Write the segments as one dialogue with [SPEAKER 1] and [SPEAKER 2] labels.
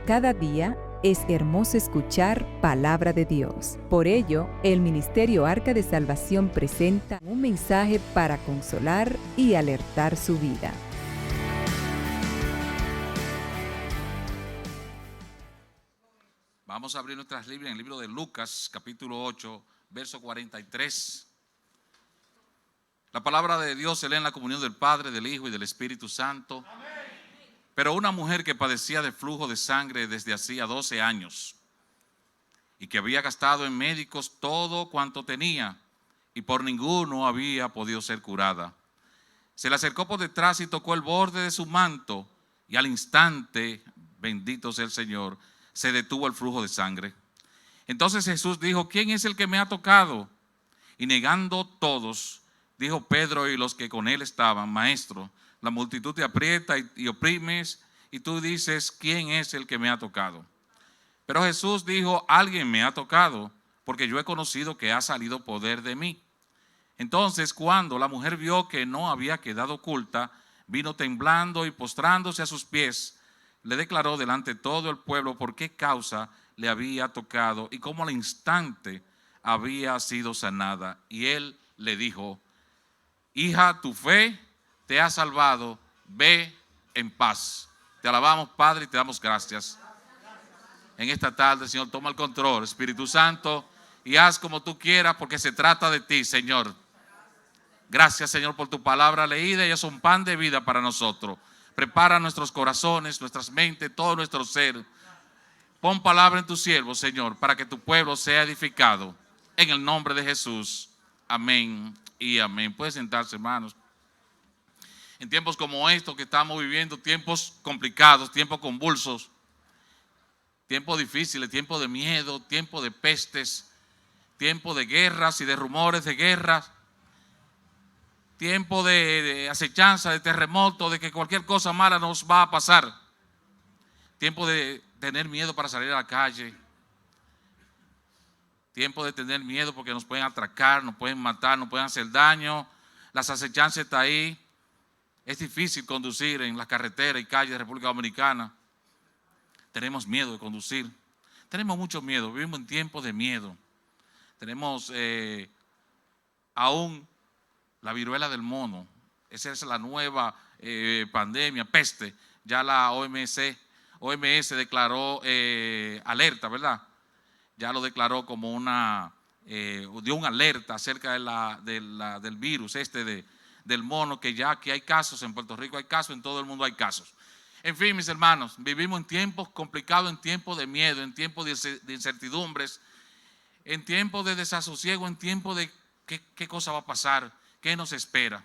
[SPEAKER 1] Cada día es hermoso escuchar palabra de Dios. Por ello, el Ministerio Arca de Salvación presenta un mensaje para consolar y alertar su vida.
[SPEAKER 2] Vamos a abrir nuestras Biblias en el libro de Lucas, capítulo 8, verso 43. La palabra de Dios se lee en la comunión del Padre, del Hijo y del Espíritu Santo. Amén. Pero una mujer que padecía de flujo de sangre desde hacía 12 años y que había gastado en médicos todo cuanto tenía y por ninguno había podido ser curada, se le acercó por detrás y tocó el borde de su manto, y al instante, bendito sea el Señor, se detuvo el flujo de sangre. Entonces Jesús dijo: ¿quién es el que me ha tocado? Y negando todos, dijo Pedro y los que con él estaban: Maestro, la multitud te aprieta y oprimes, y tú dices: ¿quién es el que me ha tocado? Pero Jesús dijo: alguien me ha tocado, porque yo he conocido que ha salido poder de mí. Entonces, cuando la mujer vio que no había quedado oculta, vino temblando y postrándose a sus pies, le declaró delante de todo el pueblo por qué causa le había tocado y cómo al instante había sido sanada. Y él le dijo: hija, tu fe te ha salvado, ve en paz. Te alabamos, Padre, y te damos gracias. En esta tarde, Señor, toma el control, Espíritu Santo, y haz como tú quieras, porque se trata de ti, Señor. Gracias, Señor, por tu palabra leída, y es un pan de vida para nosotros. Prepara nuestros corazones, nuestras mentes, todo nuestro ser. Pon palabra en tu siervo, Señor, para que tu pueblo sea edificado. En el nombre de Jesús. Amén y amén. Pueden sentarse, hermanos. En tiempos como estos que estamos viviendo, tiempos complicados, tiempos convulsos, tiempos difíciles, tiempos de miedo, tiempos de pestes, tiempos de guerras y de rumores de guerras, tiempo de acechanza, de terremoto, de que cualquier cosa mala nos va a pasar. Tiempo de tener miedo para salir a la calle. Tiempo de tener miedo porque nos pueden atracar, nos pueden matar, nos pueden hacer daño. Las acechanzas están ahí. Es difícil conducir en las carreteras y calles de República Dominicana. Tenemos miedo de conducir. Tenemos mucho miedo. Vivimos en tiempos de miedo. Tenemos aún la viruela del mono. Esa es la nueva pandemia, peste. Ya la OMS declaró alerta, ¿verdad? Ya lo declaró como dio una alerta acerca del virus del mono, que ya aquí hay casos, en Puerto Rico hay casos, en todo el mundo hay casos. En fin, mis hermanos, vivimos en tiempos complicados, en tiempos de miedo, en tiempos de incertidumbres, en tiempos de desasosiego, en tiempos de qué cosa va a pasar, qué nos espera.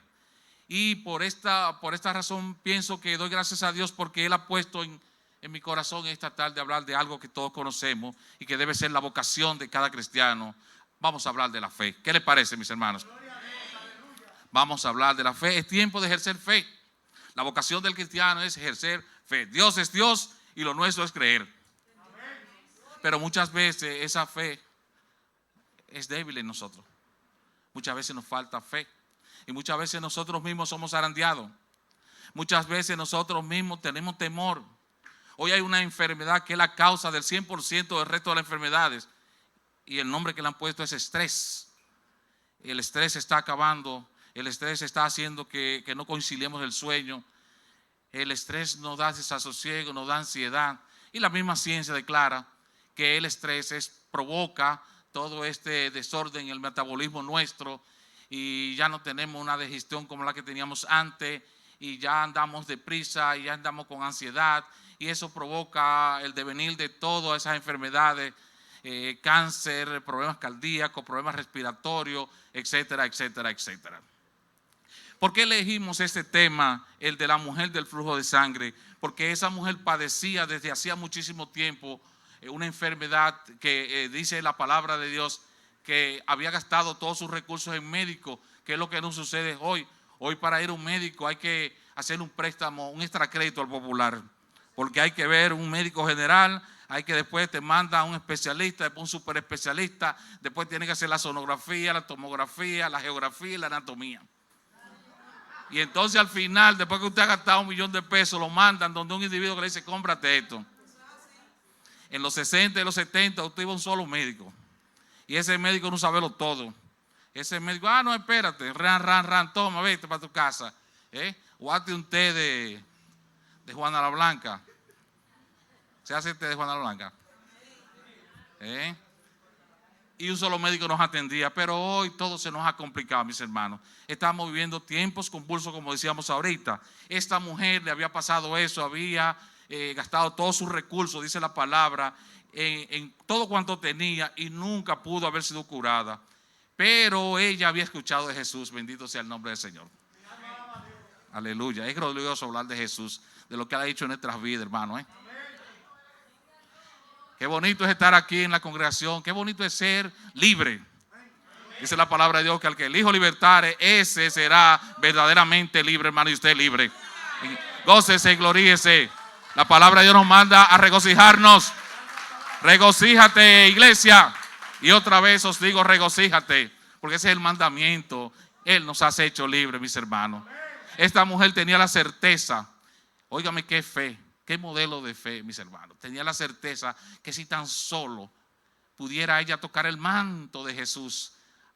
[SPEAKER 2] Y por esta razón pienso que doy gracias a Dios porque Él ha puesto en mi corazón esta tarde hablar de algo que todos conocemos y que debe ser la vocación de cada cristiano. Vamos a hablar de la fe. ¿Qué les parece, mis hermanos? Vamos a hablar de la fe. Es tiempo de ejercer fe. La vocación del cristiano es ejercer fe. Dios es Dios y lo nuestro es creer. Pero muchas veces esa fe es débil en nosotros. Muchas veces nos falta fe. Y muchas veces nosotros mismos somos zarandeados. Muchas veces nosotros mismos tenemos temor. Hoy hay una enfermedad que es la causa del 100% del resto de las enfermedades. Y el nombre que le han puesto es estrés. El estrés está acabando. El estrés está haciendo que no conciliemos el sueño. El estrés nos da desasosiego, nos da ansiedad. Y la misma ciencia declara que el estrés provoca todo este desorden en el metabolismo nuestro. Y ya no tenemos una digestión como la que teníamos antes. Y ya andamos deprisa y ya andamos con ansiedad. Y eso provoca el devenir de todas esas enfermedades. Cáncer, problemas cardíacos, problemas respiratorios, etcétera, etcétera, etcétera. ¿Por qué elegimos este tema, el de la mujer del flujo de sangre? Porque esa mujer padecía desde hacía muchísimo tiempo una enfermedad que dice la palabra de Dios que había gastado todos sus recursos en médicos, que es lo que nos sucede hoy. Hoy para ir a un médico hay que hacer un préstamo, un extracrédito al popular, porque hay que ver un médico general, hay que después te manda a un especialista, después un super especialista, después tiene que hacer la sonografía, la tomografía, la geografía y la anatomía. Y entonces al final, después que usted ha gastado $1,000,000 de pesos, lo mandan donde un individuo que le dice: cómprate esto. En los 60 y los 70 usted iba a un solo médico. Y ese médico no sabe lo todo. Ese médico, no, espérate, toma, vete para tu casa. O hazte un té de Juana la Blanca. ¿Se hace té de Juana la Blanca? Y un solo médico nos atendía. Pero hoy todo se nos ha complicado, mis hermanos. Estamos viviendo tiempos convulsos, como decíamos ahorita. Esta mujer le había pasado eso, había gastado todos sus recursos, dice la palabra, en todo cuanto tenía y nunca pudo haber sido curada. Pero ella había escuchado de Jesús, bendito sea el nombre del Señor. Aleluya, es glorioso hablar de Jesús, de lo que Él ha hecho en nuestras vidas, hermano. Qué bonito es estar aquí en la congregación, qué bonito es ser libre. Dice la palabra de Dios que al que el Hijo libertare, ese será verdaderamente libre, hermano, y usted libre. Gócese y gloríese. La palabra de Dios nos manda a regocijarnos. Regocíjate, iglesia. Y otra vez os digo, regocíjate, porque ese es el mandamiento. Él nos ha hecho libres, mis hermanos. Esta mujer tenía la certeza, óigame qué fe, qué modelo de fe, mis hermanos. Tenía la certeza que si tan solo pudiera ella tocar el manto de Jesús,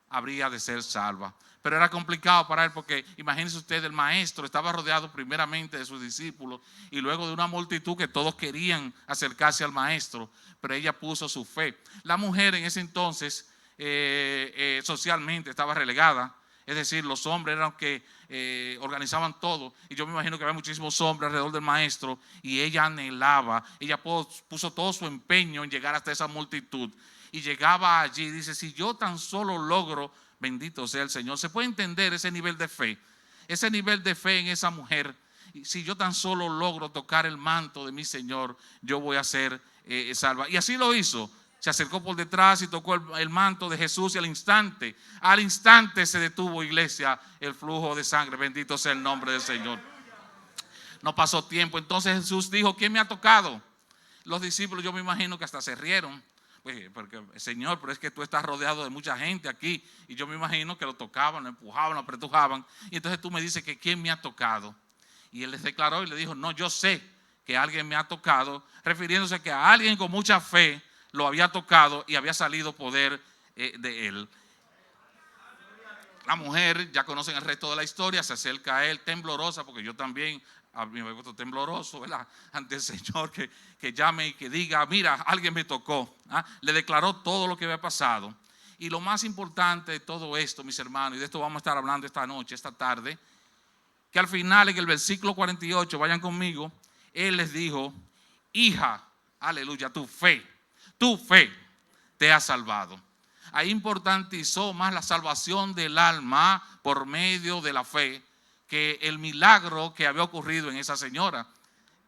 [SPEAKER 2] habría de ser salva. Pero era complicado para él porque imagínense usted, el maestro estaba rodeado primeramente de sus discípulos y luego de una multitud que todos querían acercarse al maestro, pero ella puso su fe. La mujer en ese entonces socialmente estaba relegada, es decir, los hombres eran los que organizaban todo, y yo me imagino que había muchísimos hombres alrededor del maestro y ella anhelaba, ella puso todo su empeño en llegar hasta esa multitud y llegaba allí y dice, si yo tan solo logro, bendito sea el Señor. Se puede entender ese nivel de fe en esa mujer. Si yo tan solo logro tocar el manto de mi Señor, yo voy a ser salva. Y así lo hizo. Se acercó por detrás y tocó el manto de Jesús y al instante se detuvo, iglesia, el flujo de sangre. Bendito sea el nombre del Señor. No pasó tiempo. Entonces Jesús dijo, ¿quién me ha tocado? Los discípulos, yo me imagino que hasta se rieron. Pues, porque, Señor, pero es que tú estás rodeado de mucha gente aquí. Y yo me imagino que lo tocaban, lo empujaban, lo apretujaban. Y entonces tú me dices que ¿quién me ha tocado? Y él les declaró y le dijo, no, yo sé que alguien me ha tocado, refiriéndose a que a alguien con mucha fe lo había tocado y había salido poder de él. La mujer, ya conocen el resto de la historia, se acerca a él temblorosa, porque yo también a mí me he puesto tembloroso, ¿verdad? Ante el Señor, que llame y que diga, mira, alguien me tocó. Le declaró todo lo que había pasado. Y lo más importante de todo esto, mis hermanos, y de esto vamos a estar hablando esta noche, esta tarde, que al final en el versículo 48, vayan conmigo, Él les dijo, hija, aleluya, tu fe te ha salvado. Ahí importantizó más la salvación del alma por medio de la fe que el milagro que había ocurrido en esa señora.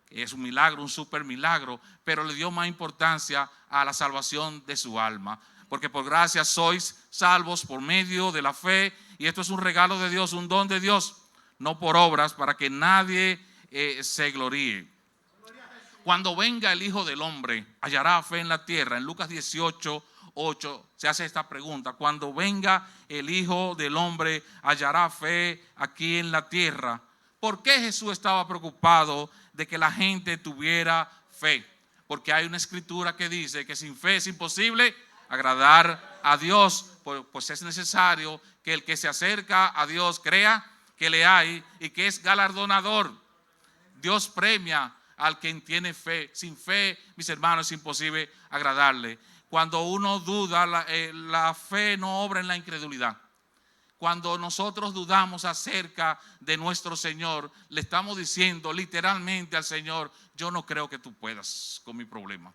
[SPEAKER 2] Es un milagro, un super milagro, pero le dio más importancia a la salvación de su alma. Porque por gracia sois salvos por medio de la fe, y esto es un regalo de Dios, un don de Dios, no por obras, para que nadie se gloríe. Cuando venga el Hijo del Hombre, hallará fe en la tierra. En Lucas 18:8 se hace esta pregunta: cuando venga el Hijo del Hombre, hallará fe aquí en la tierra. ¿Por qué Jesús estaba preocupado de que la gente tuviera fe? Porque hay una escritura que dice que sin fe es imposible agradar a Dios. Pues es necesario que el que se acerca a Dios crea que le hay y que es galardonador. Dios premia al quien tiene fe. Sin fe, mis hermanos, es imposible agradarle. Cuando uno duda, la fe no obra en la incredulidad. Cuando nosotros dudamos acerca de nuestro Señor, le estamos diciendo literalmente al Señor: yo no creo que tú puedas con mi problema.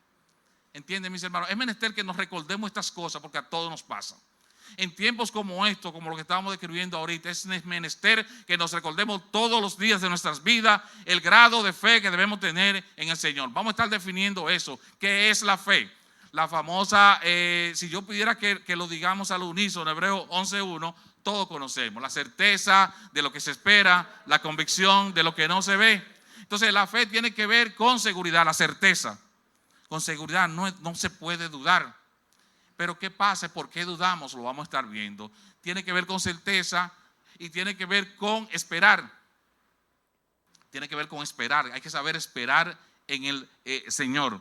[SPEAKER 2] ¿Entienden, mis hermanos? Es menester que nos recordemos estas cosas, porque a todos nos pasa. En tiempos como estos, como lo que estábamos describiendo ahorita, es menester que nos recordemos todos los días de nuestras vidas el grado de fe que debemos tener en el Señor. Vamos a estar definiendo eso. ¿Qué es la fe? La famosa, si yo pidiera que lo digamos al unísono, Hebreos 11:1, todos conocemos. La certeza de lo que se espera, la convicción de lo que no se ve. Entonces la fe tiene que ver con seguridad, la certeza. Con seguridad no se puede dudar. Pero ¿qué pasa? ¿Por qué dudamos? Lo vamos a estar viendo. Tiene que ver con certeza y tiene que ver con esperar. Tiene que ver con esperar. Hay que saber esperar en el Señor.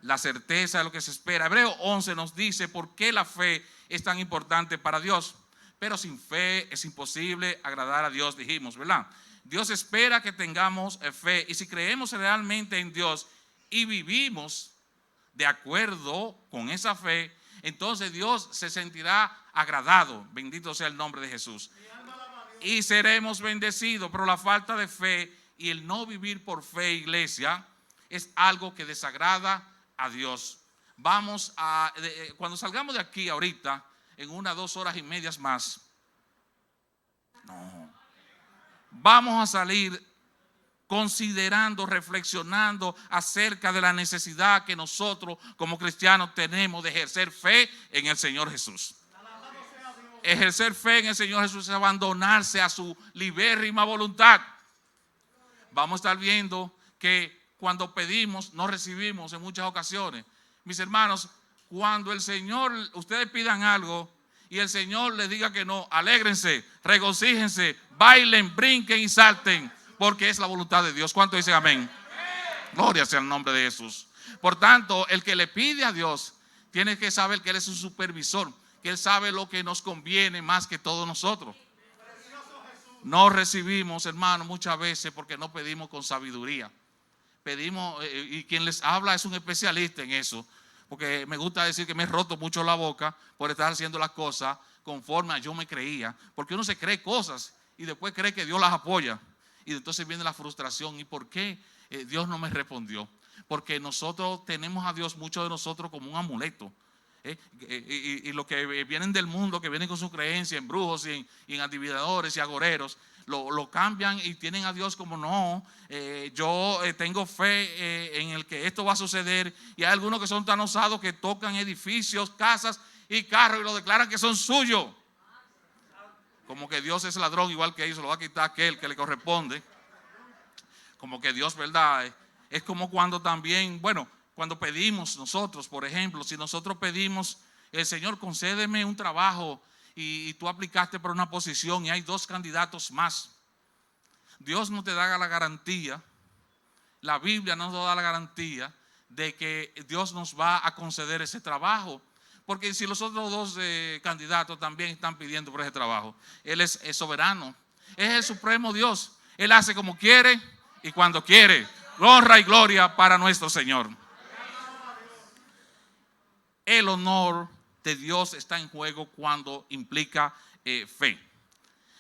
[SPEAKER 2] la certeza de lo que se espera. Hebreo 11 nos dice por qué la fe es tan importante para Dios. Pero sin fe es imposible agradar a Dios, dijimos, ¿verdad? Dios espera que tengamos fe, y si creemos realmente en Dios y vivimos de acuerdo con esa fe, entonces Dios se sentirá agradado. Bendito sea el nombre de Jesús. Y seremos bendecidos. Pero la falta de fe y el no vivir por fe, iglesia, es algo que desagrada a Dios. Cuando salgamos de aquí ahorita, en 1 o 2 horas y medias más, vamos a salir considerando, reflexionando acerca de la necesidad que nosotros como cristianos tenemos de ejercer fe en el Señor Jesús. Ejercer fe en el Señor Jesús es abandonarse a su libérrima voluntad. Vamos a estar viendo que cuando pedimos no recibimos en muchas ocasiones. Mis hermanos, cuando el Señor, ustedes pidan algo y el Señor les diga que no, alégrense, regocíjense, bailen, brinquen y salten, porque es la voluntad de Dios. ¿Cuánto dicen amén? Gloria sea el nombre de Jesús. Por tanto, el que le pide a Dios tiene que saber que Él es un supervisor, que Él sabe lo que nos conviene más que todos nosotros. No recibimos, hermano, muchas veces porque no pedimos con sabiduría. Pedimos, y quien les habla es un especialista en eso, porque me gusta decir que me he roto mucho la boca por estar haciendo las cosas conforme a yo me creía, porque uno se cree cosas y después cree que Dios las apoya, y entonces viene la frustración. ¿Y por qué Dios no me respondió? Porque nosotros tenemos a Dios, muchos de nosotros, como un amuleto. Y los que vienen del mundo, que vienen con su creencia en brujos y en adivinadores y agoreros, lo cambian y tienen a Dios como no, yo tengo fe en el que esto va a suceder. Y hay algunos que son tan osados que tocan edificios, casas y carros y lo declaran que son suyos, como que Dios es ladrón, igual que ellos, lo va a quitar aquel que le corresponde. Como que Dios, ¿verdad? Es como cuando también, bueno, cuando pedimos nosotros, por ejemplo, si nosotros pedimos, el Señor, concédeme un trabajo, y tú aplicaste para una posición y hay 2 candidatos más. Dios no te da la garantía, la Biblia no nos da la garantía de que Dios nos va a conceder ese trabajo. Porque si los otros 2 candidatos también están pidiendo por ese trabajo, Él es soberano, es el supremo Dios. Él hace como quiere y cuando quiere. Honra y gloria para nuestro Señor. El honor de Dios está en juego cuando implica fe.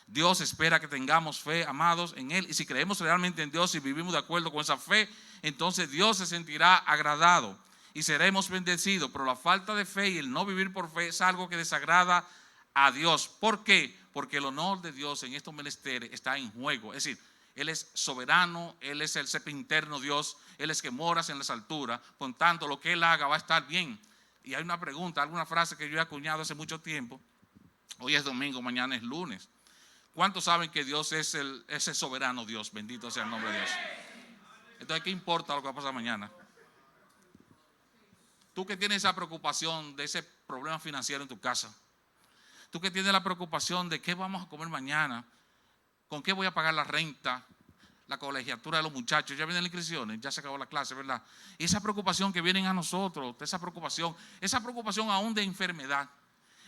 [SPEAKER 2] Dios espera que tengamos fe, amados, en Él. Y si creemos realmente en Dios y vivimos de acuerdo con esa fe, entonces Dios se sentirá agradado y seremos bendecidos. Pero la falta de fe y el no vivir por fe es algo que desagrada a Dios. ¿Por qué? Porque el honor de Dios en estos menesteres está en juego. Es decir, Él es soberano, Él es el sempiterno Dios, Él es que moras en las alturas. Por tanto, lo que Él haga va a estar bien. Y hay una pregunta, alguna frase que yo he acuñado hace mucho tiempo. Hoy es domingo, mañana es lunes. ¿Cuántos saben que Dios es ese soberano Dios? Bendito sea el nombre de Dios. Entonces, ¿qué importa lo que va a pasar mañana? Tú que tienes esa preocupación de ese problema financiero en tu casa. Tú que tienes la preocupación de qué vamos a comer mañana, con qué voy a pagar la renta, la colegiatura de los muchachos. Ya vienen las inscripciones, ya se acabó la clase, ¿verdad? Y esa preocupación que vienen a nosotros, esa preocupación aún de enfermedad,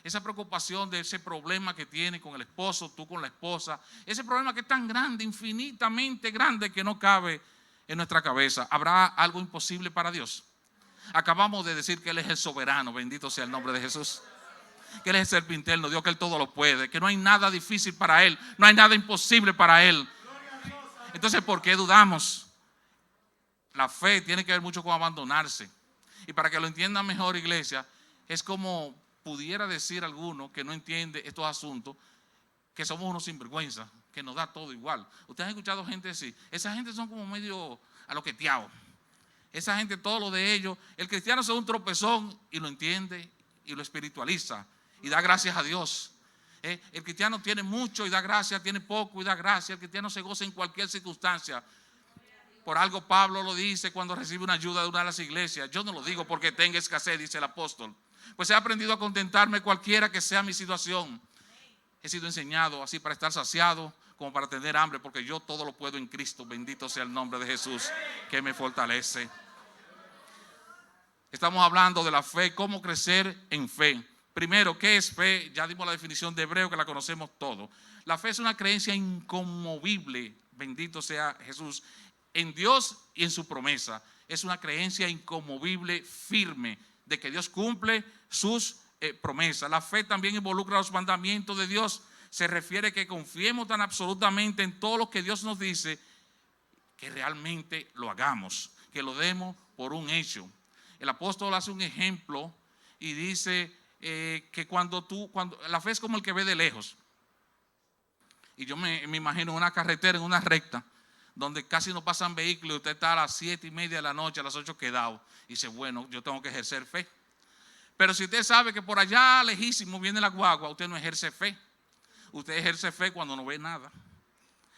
[SPEAKER 2] esa preocupación de ese problema que tiene con el esposo, tú con la esposa, ese problema que es tan grande, infinitamente grande, que no cabe en nuestra cabeza. ¿Habrá algo imposible para Dios? Acabamos de decir que Él es el soberano, bendito sea el nombre de Jesús. Que Él es el sempiterno Dios, que Él todo lo puede, que no hay nada difícil para Él, no hay nada imposible para Él. Entonces, ¿por qué dudamos? La fe tiene que ver mucho con abandonarse. Y para que lo entiendan mejor, iglesia, es como pudiera decir alguno que no entiende estos asuntos, que somos unos sinvergüenza, que nos da todo igual. Ustedes han escuchado gente decir, esa gente son como medio aloqueteados. Esa gente, todo lo de ellos, el cristiano es un tropezón y lo entiende y lo espiritualiza y da gracias a Dios. El cristiano tiene mucho y da gracias, tiene poco y da gracias. El cristiano se goza en cualquier circunstancia. Por algo Pablo lo dice cuando recibe una ayuda de una de las iglesias. Yo no lo digo porque tenga escasez, dice el apóstol. Pues he aprendido a contentarme cualquiera que sea mi situación. He sido enseñado así para estar saciado como para tener hambre, porque yo todo lo puedo en Cristo. Bendito sea el nombre de Jesús que me fortalece. Estamos hablando de la fe, cómo crecer en fe. Primero, ¿qué es fe? Ya dimos la definición de hebreo que la conocemos todos. La fe es una creencia inconmovible, bendito sea Jesús, en Dios y en su promesa. Es una creencia inconmovible, firme, de que Dios cumple sus promesas. La fe también involucra los mandamientos de Dios. Se refiere a que confiemos tan absolutamente en todo lo que Dios nos dice, que realmente lo hagamos, que lo demos por un hecho. El apóstol hace un ejemplo y dice que cuando la fe es como el que ve de lejos. Y yo me imagino una carretera en una recta donde casi no pasan vehículos y usted está a las 7:30 de la noche, a las 8 quedado, y dice, bueno, yo tengo que ejercer fe. Pero si usted sabe que por allá lejísimo viene la guagua, usted no ejerce fe. Usted ejerce fe cuando no ve nada.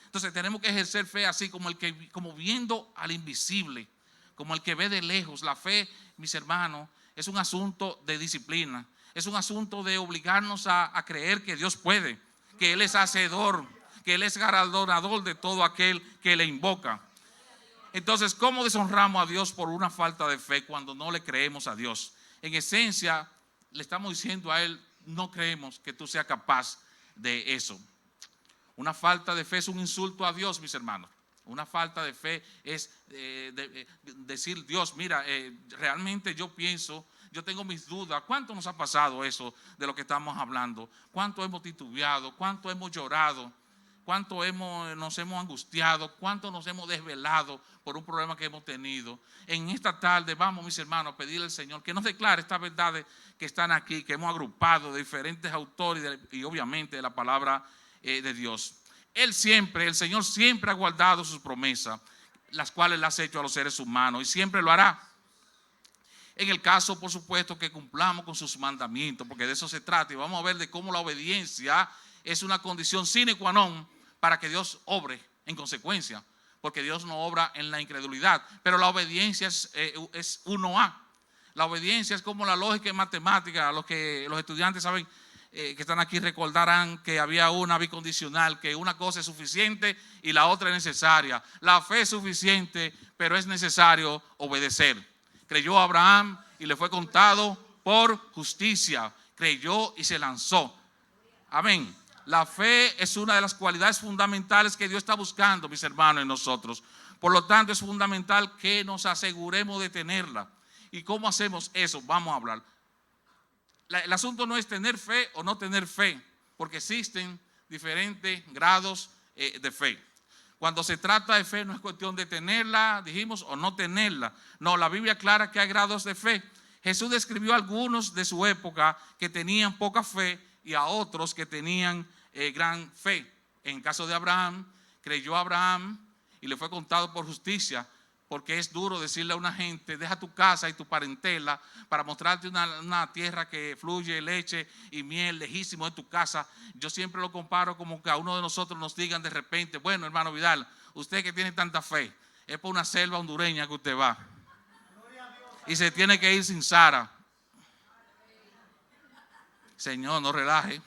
[SPEAKER 2] Entonces tenemos que ejercer fe así como viendo al invisible, como el que ve de lejos. La fe, mis hermanos, es un asunto de disciplina. Es un asunto de obligarnos a creer que Dios puede, que Él es hacedor, que Él es galardonador de todo aquel que le invoca. Entonces, ¿cómo deshonramos a Dios por una falta de fe cuando no le creemos a Dios? En esencia, le estamos diciendo a Él, no creemos que tú seas capaz de eso. Una falta de fe es un insulto a Dios, mis hermanos. Una falta de fe es decir, Dios, mira, realmente yo pienso, yo tengo mis dudas. ¿Cuánto nos ha pasado eso de lo que estamos hablando? ¿Cuánto hemos titubeado? ¿Cuánto hemos llorado? ¿Cuánto nos hemos angustiado? ¿Cuánto nos hemos desvelado por un problema que hemos tenido? En esta tarde vamos, mis hermanos, a pedirle al Señor que nos declare estas verdades que están aquí, que hemos agrupado de diferentes autores y obviamente de la palabra de Dios. El Señor siempre ha guardado sus promesas, las cuales las ha hecho a los seres humanos, y siempre lo hará. En el caso, por supuesto, que cumplamos con sus mandamientos, porque de eso se trata, y vamos a ver de cómo la obediencia es una condición sine qua non para que Dios obre en consecuencia, porque Dios no obra en la incredulidad, pero la obediencia es 1A. La obediencia es como la lógica en matemática. Los estudiantes saben que están aquí recordarán que había una bicondicional, que una cosa es suficiente y la otra es necesaria. La fe es suficiente, pero es necesario obedecer. Creyó Abraham y le fue contado por justicia. Creyó y se lanzó. Amén. La fe es una de las cualidades fundamentales que Dios está buscando, mis hermanos, en nosotros. Por lo tanto, es fundamental que nos aseguremos de tenerla. ¿Y cómo hacemos eso? Vamos a hablar. El asunto no es tener fe o no tener fe, porque existen diferentes grados de fe. Cuando se trata de fe no es cuestión de tenerla, dijimos, o no tenerla. No, la Biblia aclara que hay grados de fe. Jesús describió a algunos de su época que tenían poca fe y a otros que tenían gran fe. En el caso de Abraham, creyó Abraham y le fue contado por justicia, porque es duro decirle a una gente, deja tu casa y tu parentela para mostrarte una tierra que fluye leche y miel lejísimo de tu casa. Yo siempre lo comparo como que a uno de nosotros nos digan de repente, bueno, hermano Vidal, usted que tiene tanta fe, es por una selva hondureña que usted va y se tiene que ir sin Sara. Señor, no relaje.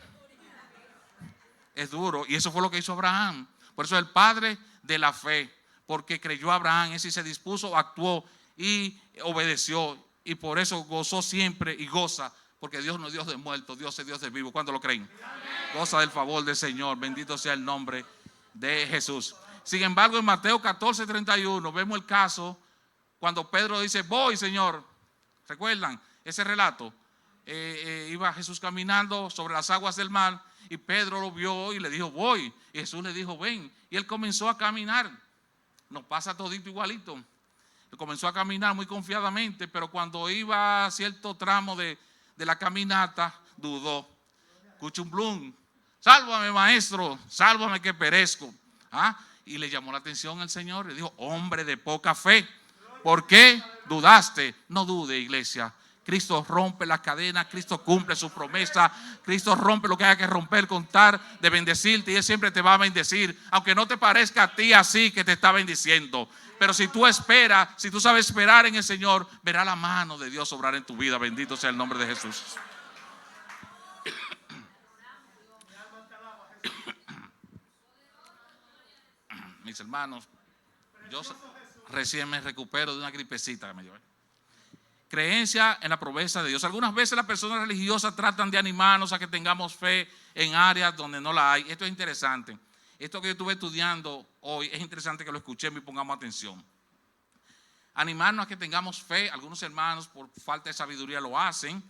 [SPEAKER 2] Es duro, y eso fue lo que hizo Abraham. Por eso es el padre de la fe, porque creyó a Abraham, ese se dispuso, actuó y obedeció, y por eso gozó siempre y goza, porque Dios no es Dios de muertos, Dios es Dios de vivos. ¿Cuántos lo creen? Goza del favor del Señor, bendito sea el nombre de Jesús. Sin embargo, en Mateo 14:31 vemos el caso cuando Pedro dice, voy, Señor. ¿Recuerdan ese relato? Iba Jesús caminando sobre las aguas del mar y Pedro lo vio y le dijo, voy. Y Jesús le dijo, ven. Y él comenzó a caminar. Nos pasa todito igualito. Él comenzó a caminar muy confiadamente, pero cuando iba a cierto tramo de la caminata, dudó. Cuchumblum, sálvame, maestro, sálvame que perezco. Y le llamó la atención al Señor. Le dijo, hombre de poca fe, ¿por qué dudaste? No dude, iglesia. Cristo rompe las cadenas, Cristo cumple su promesa, Cristo rompe lo que haya que romper, contar de bendecirte, y Él siempre te va a bendecir, aunque no te parezca a ti así que te está bendiciendo. Pero si tú esperas, si tú sabes esperar en el Señor, verá la mano de Dios obrar en tu vida. Bendito sea el nombre de Jesús. Mis hermanos, yo recién me recupero de una gripecita que me llevé. creencia en la promesa de Dios. Algunas veces las personas religiosas tratan de animarnos a que tengamos fe en áreas donde no la hay. Esto es interesante. Esto que yo estuve estudiando hoy es interesante que lo escuchemos y pongamos atención. Animarnos a que tengamos fe. Algunos hermanos por falta de sabiduría lo hacen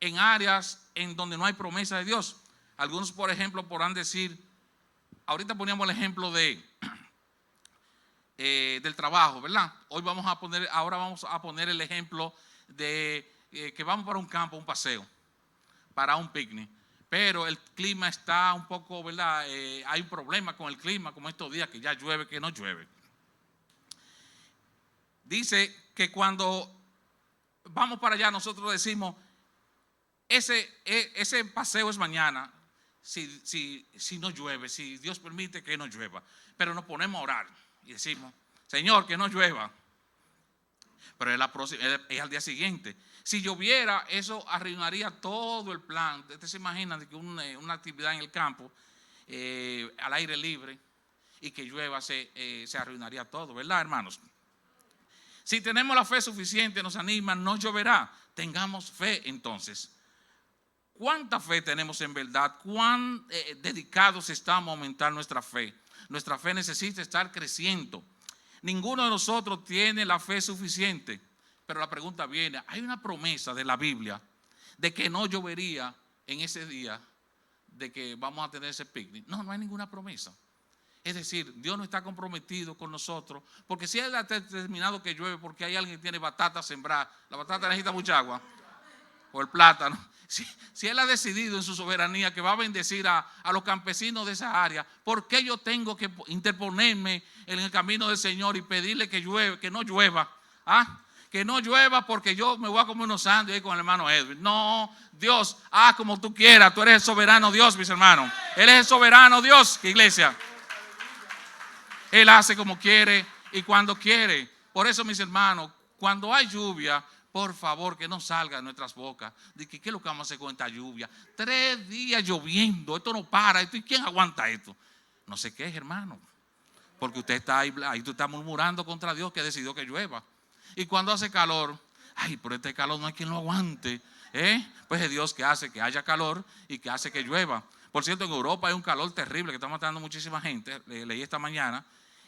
[SPEAKER 2] en áreas en donde no hay promesa de Dios. Algunos, por ejemplo, podrán decir, ahorita poníamos el ejemplo del trabajo, ¿verdad? Ahora vamos a poner el ejemplo de que vamos para un campo, un paseo, para un picnic. Pero el clima está un poco, ¿verdad? Hay un problema con el clima, como estos días que ya llueve, que no llueve. Dice que cuando vamos para allá, nosotros decimos, ese paseo es mañana, si no llueve, si Dios permite que no llueva. Pero nos ponemos a orar y decimos, Señor, que no llueva. Pero es al día siguiente. Si lloviera, eso arruinaría todo el plan. Ustedes se imaginan que una actividad en el campo, al aire libre, y que llueva, se arruinaría todo, ¿verdad, hermanos? Si tenemos la fe suficiente, nos anima, no lloverá. Tengamos fe entonces. ¿Cuánta fe tenemos en verdad? ¿Cuán dedicados estamos a aumentar nuestra fe? Nuestra fe necesita estar creciendo. Ninguno de nosotros tiene la fe suficiente. Pero la pregunta viene, ¿hay una promesa de la Biblia de que no llovería en ese día de que vamos a tener ese picnic? No, no hay ninguna promesa. Es decir, Dios no está comprometido con nosotros, porque si Él ha determinado que llueve, porque hay alguien que tiene batata sembrada, la batata necesita mucha agua, o el plátano. Si Él ha decidido en su soberanía que va a bendecir a los campesinos de esa área, ¿por qué yo tengo que interponerme en el camino del Señor y pedirle que llueve, que no llueva? Que no llueva porque yo me voy a comer unos sándwiches con el hermano Edwin. No, Dios, haz como tú quieras. Tú eres el soberano Dios, mis hermanos. Él es el soberano Dios, iglesia. Él hace como quiere y cuando quiere. Por eso, mis hermanos, cuando hay lluvia, por favor, que no salga de nuestras bocas. ¿De qué es lo que vamos a hacer con esta lluvia? 3 días lloviendo, esto no para. ¿Y quién aguanta esto? No sé qué es, hermano. Porque usted está ahí tú estás murmurando contra Dios que decidió que llueva. Y cuando hace calor, por este calor no hay quien lo aguante. Pues es Dios que hace que haya calor y que hace que llueva. Por cierto, en Europa hay un calor terrible que está matando a muchísima gente. Leí esta mañana.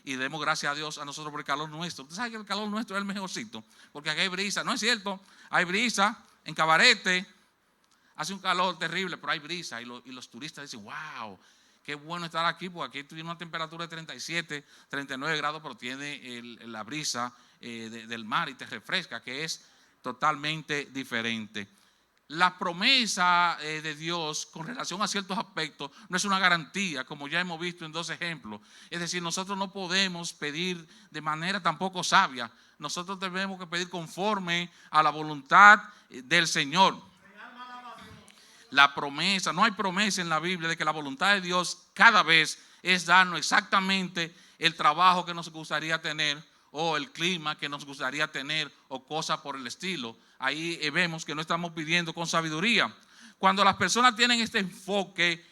[SPEAKER 2] Y demos gracias a Dios a nosotros por el calor nuestro. Usted sabe que el calor nuestro es el mejorcito, porque aquí hay brisa. No es cierto, hay brisa. En Cabarete hace un calor terrible, pero hay brisa. Y los turistas dicen, wow, qué bueno estar aquí, porque aquí tiene una temperatura de 37, 39 grados, pero tiene la brisa del mar y te refresca, que es totalmente diferente. La promesa de Dios con relación a ciertos aspectos no es una garantía, como ya hemos visto en 2 ejemplos. Es decir, nosotros no podemos pedir de manera tampoco sabia. Nosotros tenemos que pedir conforme a la voluntad del Señor. La promesa, no hay promesa en la Biblia de que la voluntad de Dios cada vez es darnos exactamente el trabajo que nos gustaría tener, o el clima que nos gustaría tener, o cosas por el estilo. Ahí vemos que no estamos pidiendo con sabiduría. Cuando las personas tienen este enfoque,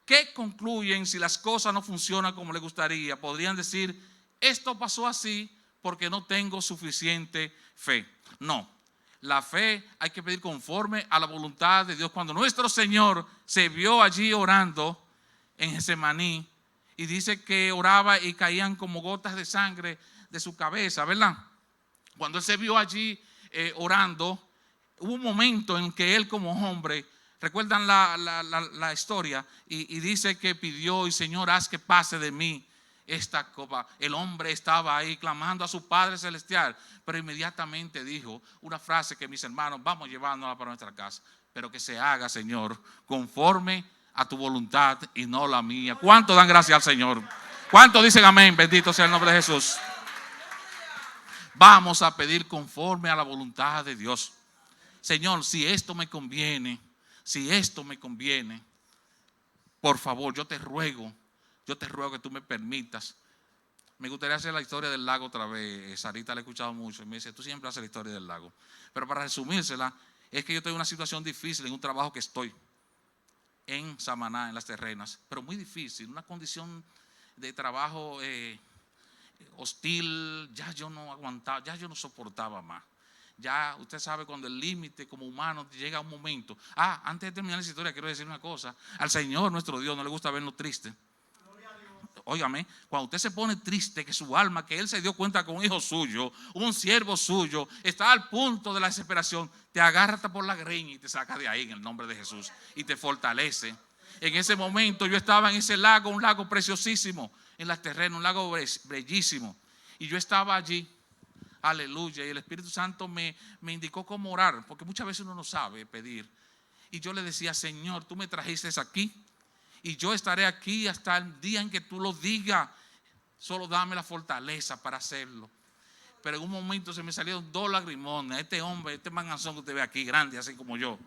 [SPEAKER 2] ¿qué concluyen si las cosas no funcionan como les gustaría? Podrían decir, esto pasó así porque no tengo suficiente fe. No, la fe hay que pedir conforme a la voluntad de Dios. Cuando nuestro Señor se vio allí orando en Getsemaní, y dice que oraba y caían como gotas de sangre de su cabeza, ¿verdad? Cuando Él se vio allí orando, hubo un momento en que Él como hombre, recuerdan la historia, y dice que pidió, y Señor, haz que pase de mí esta copa. El hombre estaba ahí clamando a su Padre Celestial, pero inmediatamente dijo una frase que mis hermanos vamos llevándola para nuestra casa: pero que se haga, Señor, conforme a tu voluntad y no la mía. ¿Cuántos dan gracias al Señor? ¿Cuántos dicen amén? Bendito sea el nombre de Jesús. Vamos a pedir conforme a la voluntad de Dios. Señor, si esto me conviene, por favor, yo te ruego que tú me permitas. Me gustaría hacer la historia del lago otra vez. Sarita la he escuchado mucho y me dice, tú siempre haces la historia del lago. Pero para resumírsela, es que yo tengo una situación difícil en un trabajo que estoy en Samaná, en Las Terrenas, pero muy difícil, una condición de trabajo hostil. Ya yo no aguantaba, ya yo no soportaba más. Ya usted sabe cuando el límite como humano llega a un momento. Antes de terminar esa historia quiero decir una cosa. Al Señor nuestro Dios no le gusta vernos tristes. Óigame, cuando usted se pone triste, que su alma, que Él se dio cuenta que un hijo suyo, un siervo suyo, está al punto de la desesperación, te agarra hasta por la greña y te saca de ahí en el nombre de Jesús y te fortalece. En ese momento yo estaba en ese lago, un lago preciosísimo, en las terrenos, un lago bellísimo. Y yo estaba allí, aleluya, y el Espíritu Santo me indicó cómo orar, porque muchas veces uno no sabe pedir. Y yo le decía, Señor, tú me trajiste aquí. Y yo estaré aquí hasta el día en que tú lo digas. Solo dame la fortaleza para hacerlo. Pero en un momento se me salieron 2 lagrimones. Este hombre, este manganzón que usted ve aquí, grande, así como yo.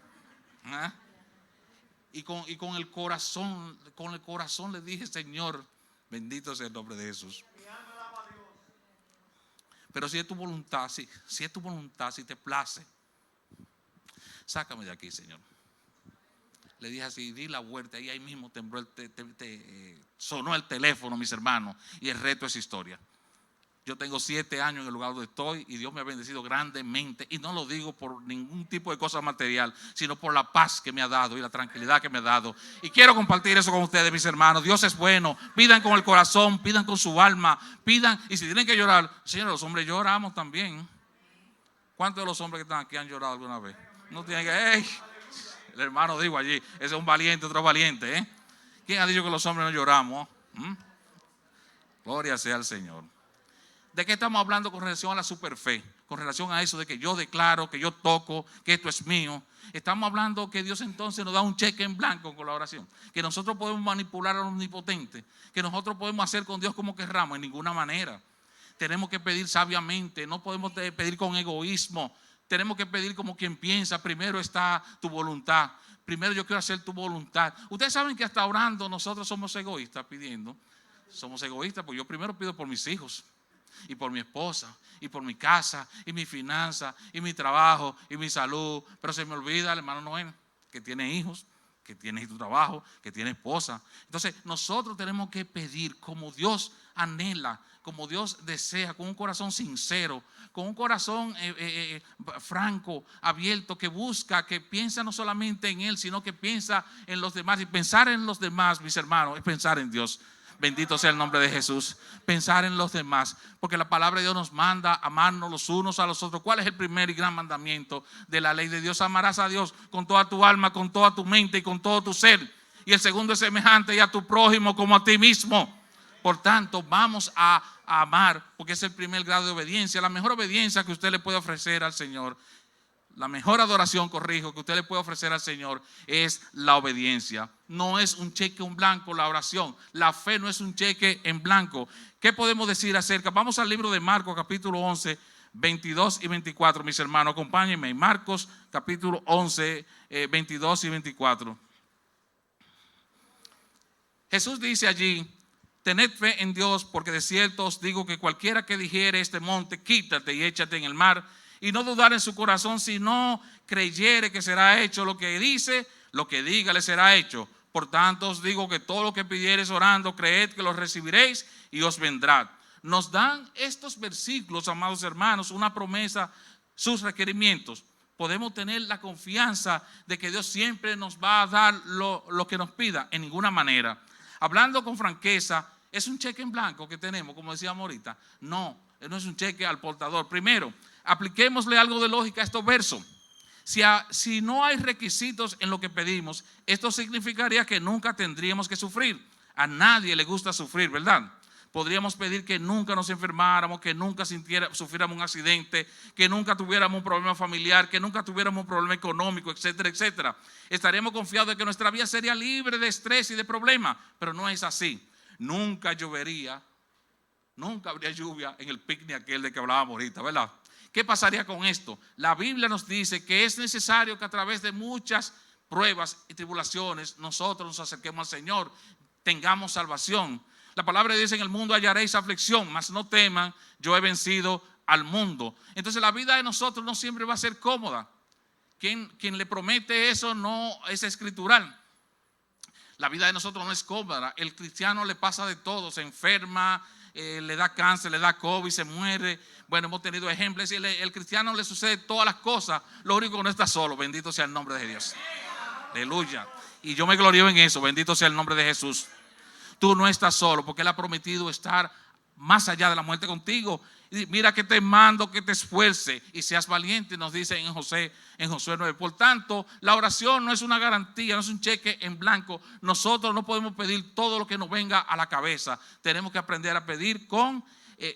[SPEAKER 2] Y con el corazón le dije, Señor, bendito sea el nombre de Jesús. Pero si es tu voluntad, si es tu voluntad, si te place, sácame de aquí, Señor. Le dije así, di la vuelta y ahí mismo tembló sonó el teléfono, mis hermanos, y el resto es historia. Yo tengo 7 años en el lugar donde estoy y Dios me ha bendecido grandemente, y no lo digo por ningún tipo de cosa material, sino por la paz que me ha dado y la tranquilidad que me ha dado. Y quiero compartir eso con ustedes, mis hermanos. Dios es bueno. Pidan con el corazón, pidan con su alma, pidan, y si tienen que llorar, Señor, los hombres lloramos también. ¿Cuántos de los hombres que están aquí han llorado alguna vez? No tienen que, el hermano dijo allí, ese es un valiente, otro valiente. ¿Quién ha dicho que los hombres no lloramos? Gloria sea al Señor. ¿De qué estamos hablando con relación a la superfe? Con relación a eso de que yo declaro, que yo toco, que esto es mío. Estamos hablando que Dios entonces nos da un cheque en blanco con la oración. Que nosotros podemos manipular al omnipotente. Que nosotros podemos hacer con Dios como querramos. En ninguna manera. Tenemos que pedir sabiamente. No podemos pedir con egoísmo. Tenemos que pedir como quien piensa. Primero está tu voluntad. Primero yo quiero hacer tu voluntad. Ustedes saben que hasta orando nosotros somos egoístas pidiendo. Somos egoístas porque yo primero pido por mis hijos. Y por mi esposa, y por mi casa, y mi finanza, y mi trabajo, y mi salud. Pero se me olvida el hermano Noel, que tiene hijos, que tiene tu trabajo, que tiene esposa. Entonces nosotros tenemos que pedir como Dios anhela, como Dios desea, con un corazón sincero, con un corazón franco, abierto, que busca, que piensa no solamente en Él, sino que piensa en los demás. Y pensar en los demás, mis hermanos, es pensar en Dios. Bendito sea el nombre de Jesús. Pensar en los demás, porque la palabra de Dios nos manda a amarnos los unos a los otros. ¿Cuál es el primer y gran mandamiento de la ley de Dios? Amarás a Dios con toda tu alma, con toda tu mente y con todo tu ser. Y el segundo es semejante, y a tu prójimo como a ti mismo. Por tanto, vamos a amar, porque es el primer grado de obediencia. La mejor obediencia que usted le puede ofrecer al Señor, la mejor adoración, corrijo, que usted le puede ofrecer al Señor es la obediencia. No es un cheque en blanco la oración. La fe no es un cheque en blanco. ¿Qué podemos decir acerca? Vamos al libro de Marcos, capítulo 11, 22 y 24, mis hermanos. Acompáñenme. Marcos, capítulo 11, 22 y 24. Jesús dice allí: tened fe en Dios, porque de cierto os digo que cualquiera que dijere este monte, quítate y échate en el mar, y no dudar en su corazón, si no creyere que será hecho lo que dice, lo que diga le será hecho. Por tanto os digo que todo lo que pidiereis orando, creed que lo recibiréis y os vendrá. Nos dan estos versículos, amados hermanos, una promesa, sus requerimientos. Podemos tener la confianza de que Dios siempre nos va a dar lo que nos pida, en ninguna manera. Hablando con franqueza, ¿es un cheque en blanco que tenemos, como decíamos ahorita? No es un cheque al portador. Primero, apliquémosle algo de lógica a estos versos. Si no hay requisitos en lo que pedimos, esto significaría que nunca tendríamos que sufrir. A nadie le gusta sufrir, ¿verdad? Podríamos pedir que nunca nos enfermáramos, que nunca sufriéramos un accidente, que nunca tuviéramos un problema familiar, que nunca tuviéramos un problema económico, etcétera, etcétera. Estaríamos confiados de que nuestra vida sería libre de estrés y de problemas, pero no es así. Nunca llovería, nunca habría lluvia en el picnic aquel de que hablábamos ahorita, ¿verdad? ¿Qué pasaría con esto? La Biblia nos dice que es necesario que a través de muchas pruebas y tribulaciones nosotros nos acerquemos al Señor, tengamos salvación. La palabra dice: en el mundo hallaréis aflicción, mas no teman, yo he vencido al mundo. Entonces la vida de nosotros no siempre va a ser cómoda. Quien le promete eso no es escritural. La vida de nosotros no es cómoda. El cristiano le pasa de todo, se enferma, le da cáncer, le da COVID, se muere. Bueno, hemos tenido ejemplos. Y el cristiano le sucede todas las cosas. Lo único que no está solo. Bendito sea el nombre de Dios. Aleluya. Y yo me glorío en eso. Bendito sea el nombre de Jesús. Tú no estás solo, porque Él ha prometido estar más allá de la muerte contigo. Y mira que te mando que te esfuerce y seas valiente, nos dice en Josué 9. Por tanto, la oración no es una garantía, no es un cheque en blanco. Nosotros no podemos pedir todo lo que nos venga a la cabeza. Tenemos que aprender a pedir con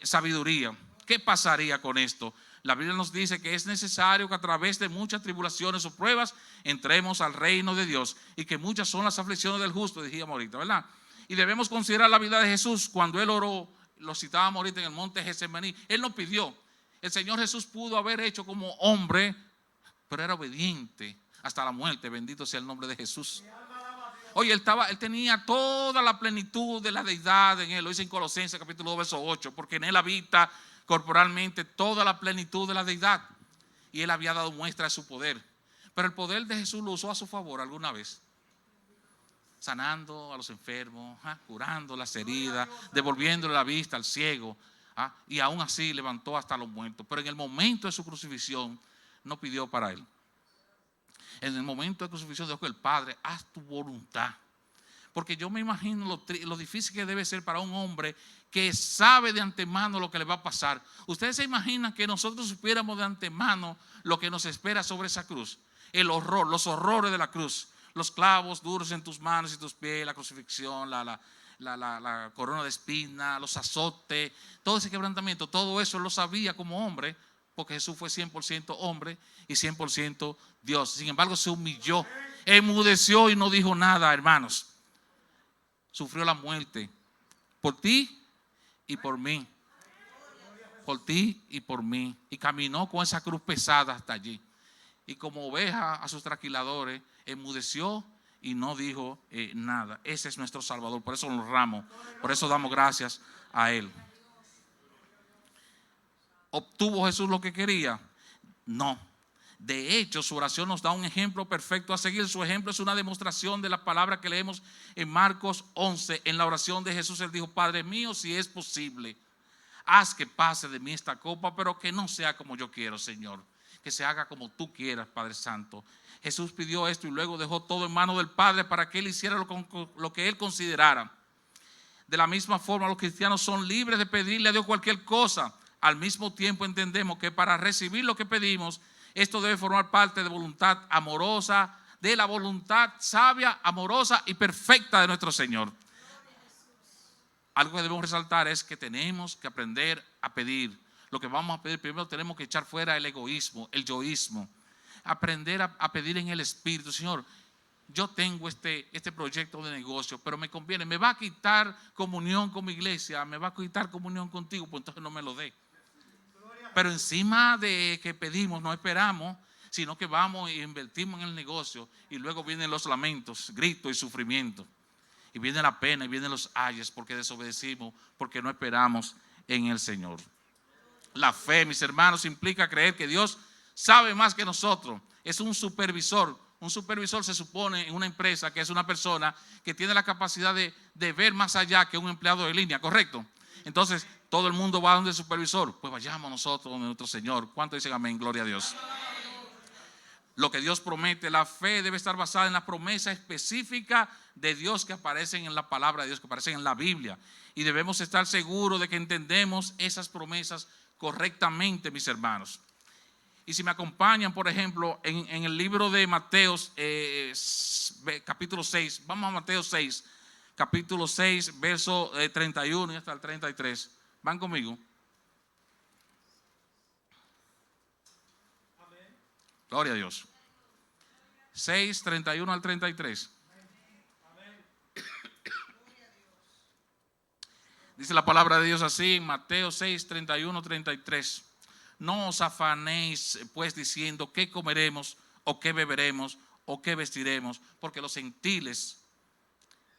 [SPEAKER 2] sabiduría. ¿Qué pasaría con esto? La Biblia nos dice que es necesario que a través de muchas tribulaciones o pruebas entremos al reino de Dios, y que muchas son las aflicciones del justo, dijimos ahorita, ¿verdad? Y debemos considerar la vida de Jesús cuando Él oró. Lo citábamos ahorita en el monte Getsemaní. Él no pidió. El Señor Jesús pudo haber hecho como hombre, pero era obediente hasta la muerte. Bendito sea el nombre de Jesús. Oye, él tenía toda la plenitud de la deidad en Él. Lo dice en Colosenses capítulo 2 verso 8. Porque en Él habita corporalmente toda la plenitud de la deidad. Y Él había dado muestra de su poder. Pero el poder de Jesús lo usó a su favor alguna vez. Sanando a los enfermos, curando las heridas, devolviéndole la vista al ciego, y aún así levantó hasta los muertos. Pero en el momento de su crucifixión no pidió para Él. En el momento de crucifixión dijo que el Padre, haz tu voluntad. Porque yo me imagino lo difícil que debe ser para un hombre que sabe de antemano lo que le va a pasar. Ustedes se imaginan que nosotros supiéramos de antemano lo que nos espera sobre esa cruz. El horror, los horrores de la cruz. Los clavos duros en tus manos y tus pies, la crucifixión, la corona de espina, los azotes, todo ese quebrantamiento, todo eso Él lo sabía como hombre, porque Jesús fue 100% hombre y 100% Dios. Sin embargo, se humilló, enmudeció y no dijo nada, hermanos. Sufrió la muerte por ti y por mí. Por ti y por mí. Y caminó con esa cruz pesada hasta allí. Y como oveja a sus trasquiladores, enmudeció y no dijo nada. Ese es nuestro Salvador. Por eso lo honramos. Por eso damos gracias a Él. ¿Obtuvo Jesús lo que quería? No. De hecho, su oración nos da un ejemplo perfecto a seguir. Su ejemplo es una demostración de la palabra que leemos en Marcos 11. En la oración de Jesús, Él dijo: Padre mío, si es posible, haz que pase de mí esta copa, pero que no sea como yo quiero, Señor. Que se haga como tú quieras, Padre Santo. Jesús pidió esto y luego dejó todo en manos del Padre para que Él hiciera lo que Él considerara. De la misma forma, los cristianos son libres de pedirle a Dios cualquier cosa. Al mismo tiempo entendemos que para recibir lo que pedimos, esto debe formar parte de voluntad amorosa, de la voluntad sabia, amorosa y perfecta de nuestro Señor. Algo que debemos resaltar es que tenemos que aprender a pedir. Lo que vamos a pedir primero, tenemos que echar fuera el egoísmo, el yoísmo. Aprender a pedir en el Espíritu. Señor, yo tengo este proyecto de negocio, pero me conviene, me va a quitar comunión con mi iglesia, me va a quitar comunión contigo, pues entonces no me lo dé. Pero encima de que pedimos, no esperamos, sino que vamos e invertimos en el negocio, y luego vienen los lamentos, gritos y sufrimiento, y viene la pena y vienen los ayes porque desobedecimos, porque no esperamos en el Señor. La fe, mis hermanos, implica creer que Dios sabe más que nosotros. Es un supervisor. Un supervisor se supone en una empresa que es una persona que tiene la capacidad de ver más allá que un empleado de línea, ¿correcto? Entonces, todo el mundo va donde el supervisor. Pues vayamos nosotros donde nuestro Señor. ¿Cuántos dicen amén? Gloria a Dios. Lo que Dios promete, la fe debe estar basada en la promesa específica de Dios que aparecen en la palabra de Dios, que aparecen en la Biblia. Y debemos estar seguros de que entendemos esas promesas correctamente, mis hermanos. Y si me acompañan, por ejemplo, en el libro de Mateo, capítulo 6, vamos a Mateo 6, capítulo 6, verso 31 y hasta el 33. ¿Van conmigo? Amén. Gloria a Dios. 6, 31 al 33. Amén. Dice la palabra de Dios así en Mateo 6, 31, 33. No os afanéis pues diciendo qué comeremos o qué beberemos o qué vestiremos, porque los gentiles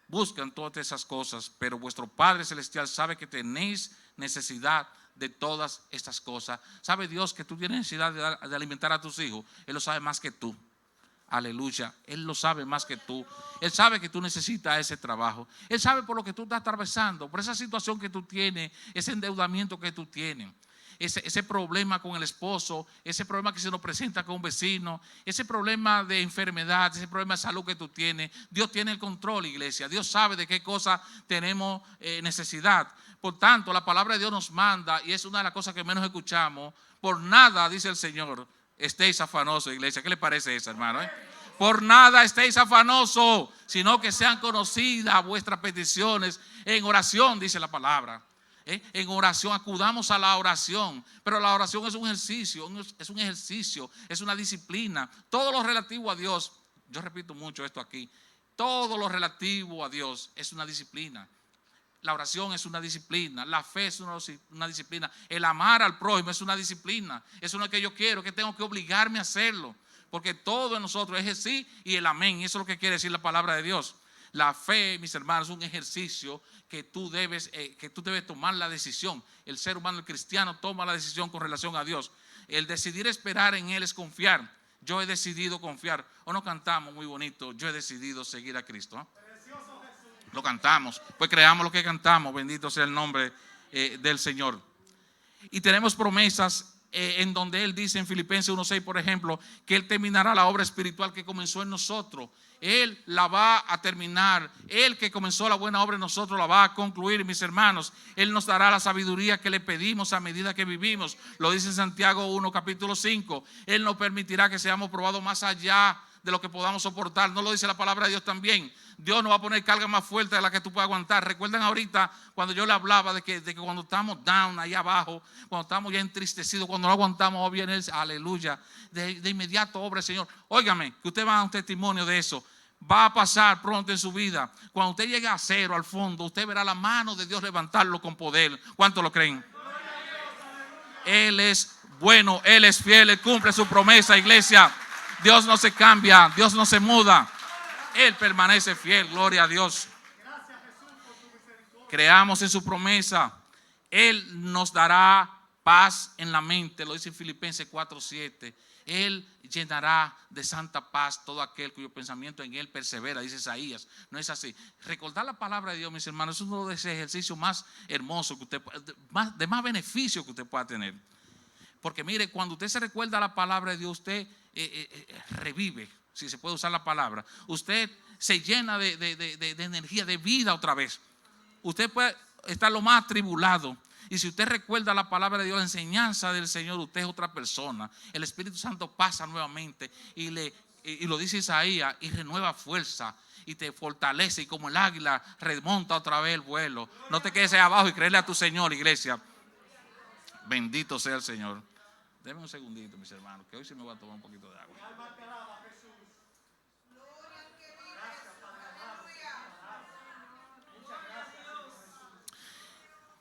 [SPEAKER 2] buscan todas esas cosas, pero vuestro Padre Celestial sabe que tenéis necesidad de todas estas cosas. ¿Sabe Dios que tú tienes necesidad de alimentar a tus hijos? Él lo sabe más que tú. Aleluya. Él lo sabe más que tú. Él sabe que tú necesitas ese trabajo. Él sabe por lo que tú estás atravesando, por esa situación que tú tienes, ese endeudamiento que tú tienes. Ese problema con el esposo, ese problema que se nos presenta con un vecino, ese problema de enfermedad, ese problema de salud que tú tienes. Dios tiene el control, iglesia. Dios sabe de qué cosa tenemos necesidad. Por tanto, la palabra de Dios nos manda, y es una de las cosas que menos escuchamos. Por nada, dice el Señor, estéis afanosos, iglesia. ¿Qué le parece eso, hermano? Por nada estéis afanosos, sino que sean conocidas vuestras peticiones en oración, dice la palabra. En oración, acudamos a la oración. Pero la oración es un ejercicio, es una disciplina. Todo lo relativo a Dios, yo repito mucho esto aquí, todo lo relativo a Dios es una disciplina. La oración es una disciplina, la fe es una disciplina, el amar al prójimo es una disciplina. Eso no es que yo quiero, que tengo que obligarme a hacerlo, porque todo en nosotros es el sí y el amén. Eso es lo que quiere decir la palabra de Dios. La fe, mis hermanos, es un ejercicio que tú debes tomar la decisión. El ser humano, el cristiano, toma la decisión con relación a Dios. El decidir esperar en Él es confiar. Yo he decidido confiar. O no cantamos muy bonito, yo he decidido seguir a Cristo, ¿eh? Lo cantamos, pues creamos lo que cantamos. Bendito sea el nombre del Señor. Y tenemos promesas en donde Él dice en Filipenses 1:6, por ejemplo, que Él terminará la obra espiritual que comenzó en nosotros. Él la va a terminar. Él que comenzó la buena obra en nosotros la va a concluir, mis hermanos. Él nos dará la sabiduría que le pedimos a medida que vivimos. Lo dice en Santiago 1, capítulo 5. Él nos permitirá que seamos probados más allá de lo que podamos soportar. ¿No lo dice la palabra de Dios también? Dios nos va a poner carga más fuerte de la que tú puedas aguantar. Recuerden ahorita cuando yo le hablaba de que cuando estamos down, ahí abajo, cuando estamos ya entristecidos, cuando no aguantamos, viene Él, aleluya, de inmediato obra el Señor. Óigame, que usted va a dar un testimonio de eso. Va a pasar pronto en su vida. Cuando usted llegue a cero, al fondo, usted verá la mano de Dios levantarlo con poder. ¿Cuántos lo creen? Él es bueno, Él es fiel, Él cumple su promesa, iglesia. Dios no se cambia, Dios no se muda. Él permanece fiel, gloria a Dios. Creamos en su promesa. Él nos dará paz en la mente, lo dice en Filipenses 4:7. Él llenará de santa paz todo aquel cuyo pensamiento en Él persevera, dice Isaías. No es así. Recordar la palabra de Dios, mis hermanos, es uno de esos ejercicios más hermosos que usted, de más beneficio que usted pueda tener. Porque mire, cuando usted se recuerda la palabra de Dios, usted revive, si se puede usar la palabra. Usted se llena de energía, de vida otra vez. Usted puede estar lo más atribulado. Y si usted recuerda la palabra de Dios, la enseñanza del Señor, usted es otra persona. El Espíritu Santo pasa nuevamente y lo dice Isaías, y renueva fuerza y te fortalece, y como el águila remonta otra vez el vuelo. No te quedes ahí abajo y créele a tu Señor, iglesia. Bendito sea el Señor. Denme un segundito, mis hermanos, que hoy sí me voy a tomar un poquito de agua.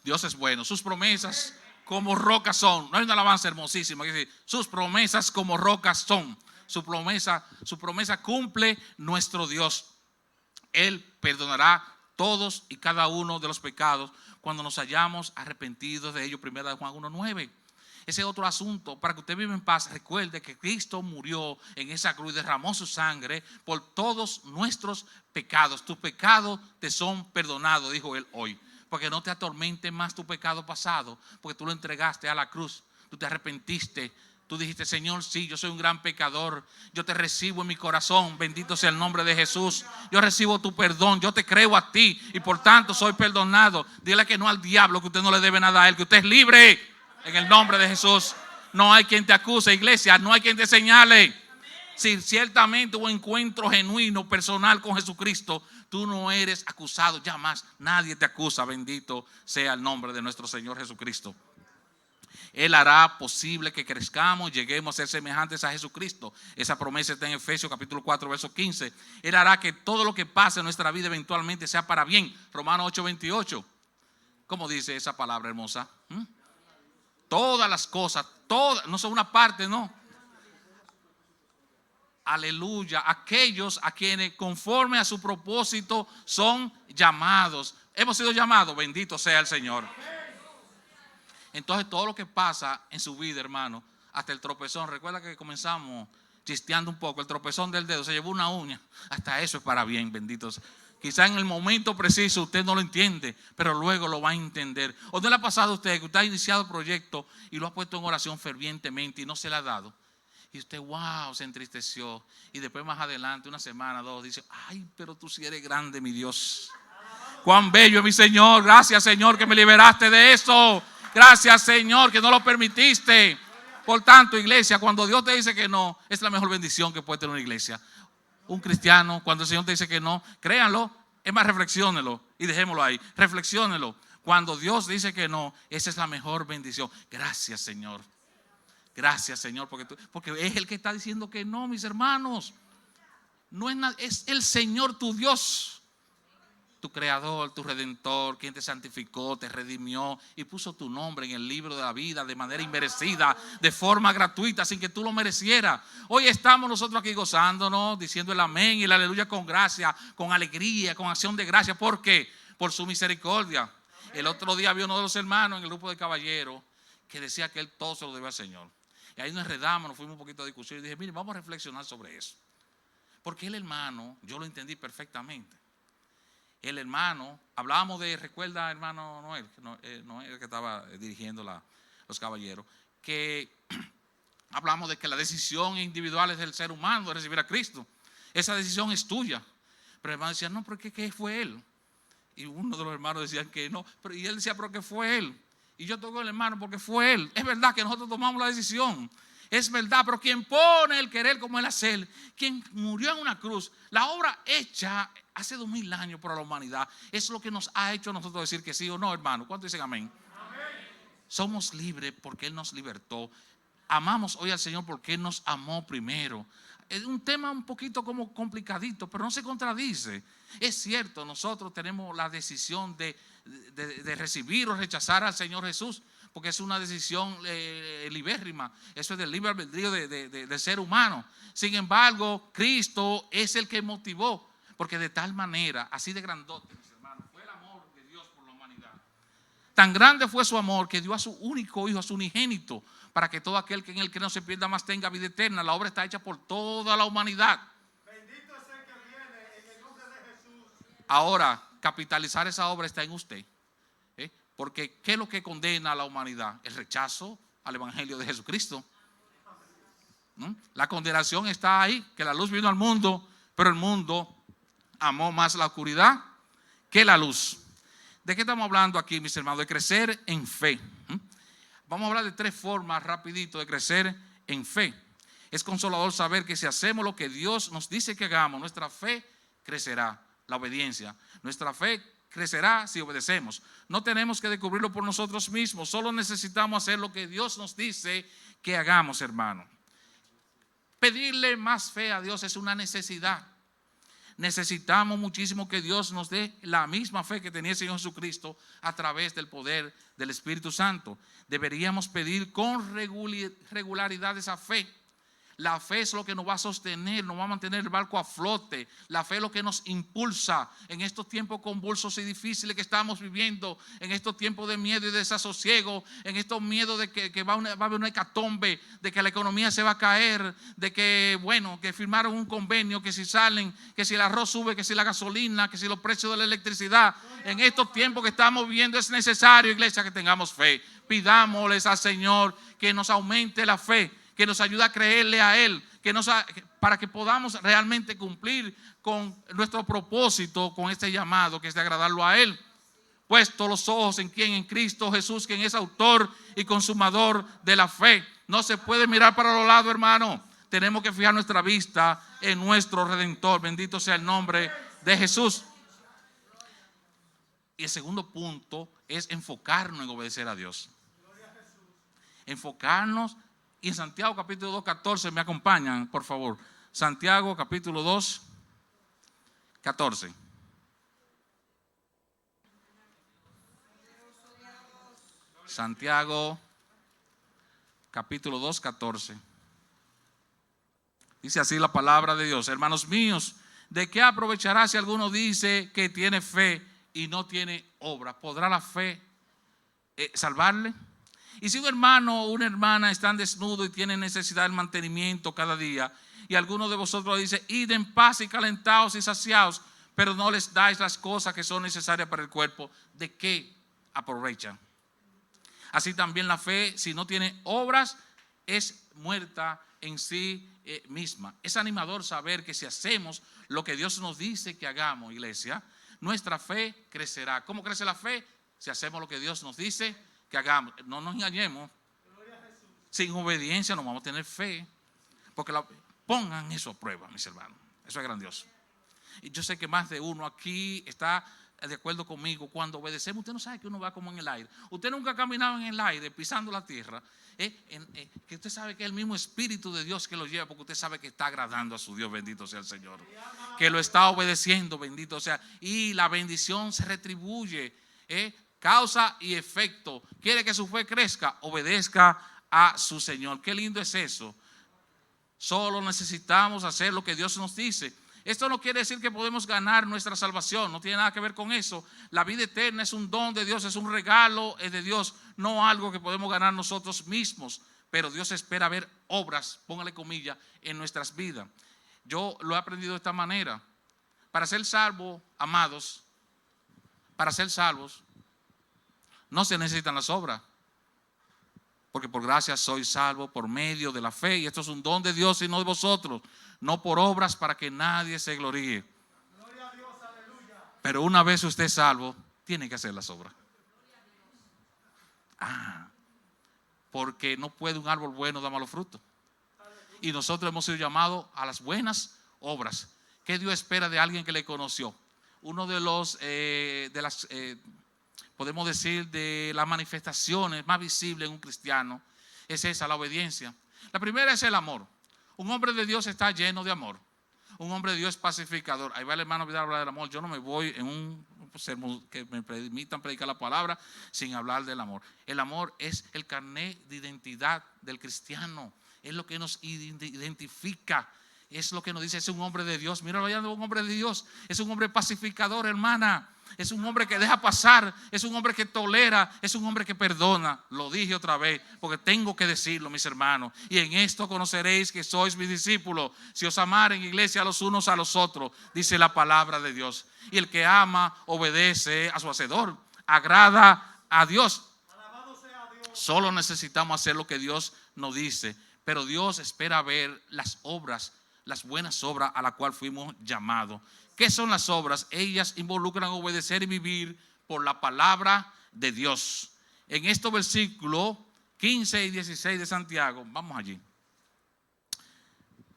[SPEAKER 2] Dios es bueno. Sus promesas como rocas son. No hay una alabanza hermosísima que dice: sus promesas como rocas son. Su promesa cumple nuestro Dios. Él perdonará todos y cada uno de los pecados cuando nos hayamos arrepentidos de ellos. Primera de Juan 1:9. Ese es otro asunto. Para que usted viva en paz, recuerde que Cristo murió en esa cruz y derramó su sangre por todos nuestros pecados. Tus pecados te son perdonados, dijo Él hoy. Porque no te atormente más tu pecado pasado, porque tú lo entregaste a la cruz. Tú te arrepentiste. Tú dijiste: Señor, sí, yo soy un gran pecador. Yo te recibo en mi corazón. Bendito sea el nombre de Jesús. Yo recibo tu perdón. Yo te creo a ti y por tanto soy perdonado. Dile que no al diablo, que usted no le debe nada a él, que usted es libre en el nombre de Jesús. No hay quien te acuse, iglesia. No hay quien te señale. Si ciertamente hubo encuentro genuino, personal con Jesucristo, tú no eres acusado ya más. Nadie te acusa. Bendito sea el nombre de nuestro Señor Jesucristo. Él hará posible que crezcamos, lleguemos a ser semejantes a Jesucristo. Esa promesa está en Efesios capítulo 4, verso 15. Él hará que todo lo que pase en nuestra vida eventualmente sea para bien. Romanos 8:28. ¿Cómo dice esa palabra hermosa? Todas las cosas, todas, no son una parte, no. Aleluya. Aquellos a quienes conforme a su propósito son llamados. Hemos sido llamados. Bendito sea el Señor. Entonces todo lo que pasa en su vida, hermano, hasta el tropezón. Recuerda que comenzamos chisteando un poco, el tropezón del dedo, se llevó una uña. Hasta eso es para bien, benditos. Quizá en el momento preciso usted no lo entiende, pero luego lo va a entender. ¿O no le ha pasado a usted que usted ha iniciado el proyecto y lo ha puesto en oración fervientemente y no se le ha dado? Y usted, wow, se entristeció. Y después más adelante, una semana, dos, dice, ay, pero tú sí eres grande, mi Dios. Cuán bello es mi Señor. Gracias, Señor, que me liberaste de eso. Gracias, Señor, que no lo permitiste. Por tanto, iglesia, cuando Dios te dice que no, es la mejor bendición que puede tener una iglesia. Un cristiano, cuando el Señor te dice que no, créanlo, es más, reflexiónelo y dejémoslo ahí. Reflexiónelo. Cuando Dios dice que no, esa es la mejor bendición. Gracias, Señor. Gracias, Señor, porque es el que está diciendo que no, mis hermanos. No es nada, es el Señor tu Dios, tu creador, tu redentor, quien te santificó, te redimió y puso tu nombre en el libro de la vida de manera inmerecida, de forma gratuita, sin que tú lo merecieras. Hoy estamos nosotros aquí gozándonos, diciendo el amén y el aleluya con gracia, con alegría, con acción de gracia. ¿Por qué? Por su misericordia. El otro día había uno de los hermanos en el grupo de caballeros que decía que él todo se lo debe al Señor. Y ahí nos enredamos, nos fuimos un poquito a discusión y dije, mire, vamos a reflexionar sobre eso. Porque el hermano, yo lo entendí perfectamente. El hermano, hablábamos de, recuerda hermano Noel, Noel que estaba dirigiendo los caballeros, que hablamos de que la decisión individual es del ser humano de recibir a Cristo. Esa decisión es tuya. Pero el hermano decía, no, pero ¿qué fue él? Y uno de los hermanos decía que no, y él decía, pero ¿qué fue él? Y yo toco el hermano porque fue él. Es verdad que nosotros tomamos la decisión. Es verdad, pero quien pone el querer como el hacer, quien murió en una cruz, la obra hecha hace 2000 años por la humanidad, es lo que nos ha hecho a nosotros decir que sí o no, hermano. ¿Cuántos dicen amén? Amén. Somos libres porque Él nos libertó. Amamos hoy al Señor porque Él nos amó primero. Es un tema un poquito como complicadito, pero no se contradice. Es cierto, nosotros tenemos la decisión de recibir o rechazar al Señor Jesús, porque es una decisión libérrima. Eso es del libre albedrío del ser humano. Sin embargo, Cristo es el que motivó, porque de tal manera, así de grandote, mis hermanos, fue el amor de Dios por la humanidad. Tan grande fue su amor que dio a su único hijo, a su unigénito, para que todo aquel que en él que no se pierda más tenga vida eterna. La obra está hecha por toda la humanidad. Bendito es el que viene en el nombre de Jesús. Ahora, capitalizar esa obra está en usted. Porque ¿qué es lo que condena a la humanidad? El rechazo al evangelio de Jesucristo. La condenación está ahí, que la luz vino al mundo, pero el mundo amó más la oscuridad que la luz. ¿De qué estamos hablando aquí, mis hermanos? De crecer en fe. Vamos a hablar de 3 formas rapidito de crecer en fe. Es consolador saber que si hacemos lo que Dios nos dice que hagamos, nuestra fe crecerá, la obediencia. Nuestra fe crecerá si obedecemos. No tenemos que descubrirlo por nosotros mismos, solo necesitamos hacer lo que Dios nos dice que hagamos, hermano. Pedirle más fe a Dios es una necesidad. Necesitamos muchísimo que Dios nos dé la misma fe que tenía el Señor Jesucristo a través del poder del Espíritu Santo. Deberíamos pedir con regularidad esa fe. La fe es lo que nos va a sostener, nos va a mantener el barco a flote. La fe es lo que nos impulsa en estos tiempos convulsos y difíciles que estamos viviendo, en estos tiempos de miedo y desasosiego, en estos miedos de que va a haber una hecatombe, de que la economía se va a caer, de que, bueno, que firmaron un convenio, que si salen, que si el arroz sube, que si la gasolina, que si los precios de la electricidad. En estos tiempos que estamos viviendo es necesario, iglesia, que tengamos fe. Pidámosles al Señor que nos aumente la fe, que nos ayude a creerle a Él, para que podamos realmente cumplir con nuestro propósito, con este llamado que es de agradarlo a Él. Puesto los ojos en quien, en Cristo Jesús, quien es autor y consumador de la fe. No se puede mirar para los lados, hermano. Tenemos que fijar nuestra vista en nuestro Redentor. Bendito sea el nombre de Jesús. Y el segundo punto es enfocarnos en obedecer a Dios. Enfocarnos. Y en Santiago capítulo 2, 14, me acompañan, por favor. Santiago capítulo 2, 14. Santiago capítulo 2, 14. Dice así la palabra de Dios. Hermanos míos, ¿de qué aprovechará si alguno dice que tiene fe y no tiene obra? ¿Podrá la fe salvarle? Y si un hermano o una hermana están desnudos y tienen necesidad del mantenimiento cada día, y alguno de vosotros dice, id en paz y calentaos y saciaos, pero no les dais las cosas que son necesarias para el cuerpo, ¿de qué aprovechan? Así también la fe, si no tiene obras, es muerta en sí misma. Es animador saber que si hacemos lo que Dios nos dice que hagamos, iglesia, nuestra fe crecerá. ¿Cómo crece la fe? Si hacemos lo que Dios nos dice que hagamos. No nos engañemos. Sin obediencia no vamos a tener fe. Porque pongan eso a prueba, mis hermanos. Eso es grandioso. Y yo sé que más de uno aquí está de acuerdo conmigo. Cuando obedecemos, usted no sabe que uno va como en el aire. Usted nunca ha caminado en el aire pisando la tierra, que usted sabe que es el mismo Espíritu de Dios que lo lleva, porque usted sabe que está agradando a su Dios. Bendito sea el Señor, que lo está obedeciendo. Bendito sea. Y la bendición se retribuye, causa y efecto. Quiere que su fe crezca, obedezca a su Señor. Qué lindo es eso. Solo necesitamos hacer lo que Dios nos dice. Esto no quiere decir que podemos ganar nuestra salvación, no tiene nada que ver con eso. La vida eterna es un don de Dios, es un regalo de Dios, no algo que podemos ganar nosotros mismos. Pero Dios espera ver obras, póngale comillas, en nuestras vidas. Yo lo he aprendido de esta manera. Para ser salvo, amados, para ser salvos, no se necesitan las obras. Porque por gracia soy salvo por medio de la fe. Y esto es un don de Dios y no de vosotros. No por obras para que nadie se gloríe. Gloria a Dios, aleluya. Pero una vez usted es salvo, tiene que hacer las obras. Porque no puede un árbol bueno dar malos frutos. Y nosotros hemos sido llamados a las buenas obras. ¿Qué Dios espera de alguien que le conoció? Uno de los podemos decir, de las manifestaciones más visibles en un cristiano es esa, la obediencia. La primera es el amor. Un hombre de Dios está lleno de amor. Un hombre de Dios es pacificador. Ahí va el hermano Vidal a hablar del amor. Yo no me voy en un sermón que me permitan predicar la palabra sin hablar del amor. El amor es el carnet de identidad del cristiano. Es lo que nos identifica. Es lo que nos dice, es un hombre de Dios. Míralo allá, un hombre de Dios. Es un hombre pacificador, hermana. Es un hombre que deja pasar. Es un hombre que tolera. Es un hombre que perdona. Lo dije otra vez porque tengo que decirlo, mis hermanos. Y en esto conoceréis que sois mis discípulos, si os amaren, iglesia, los unos a los otros, dice la palabra de Dios. Y el que ama obedece a su hacedor, agrada a Dios. Alabado sea Dios. Solo necesitamos hacer lo que Dios nos dice. Pero Dios espera ver las obras, las buenas obras a las cuales fuimos llamados. ¿Qué son las obras? Ellas involucran obedecer y vivir por la palabra de Dios. En estos versículos 15 y 16 de Santiago, vamos allí.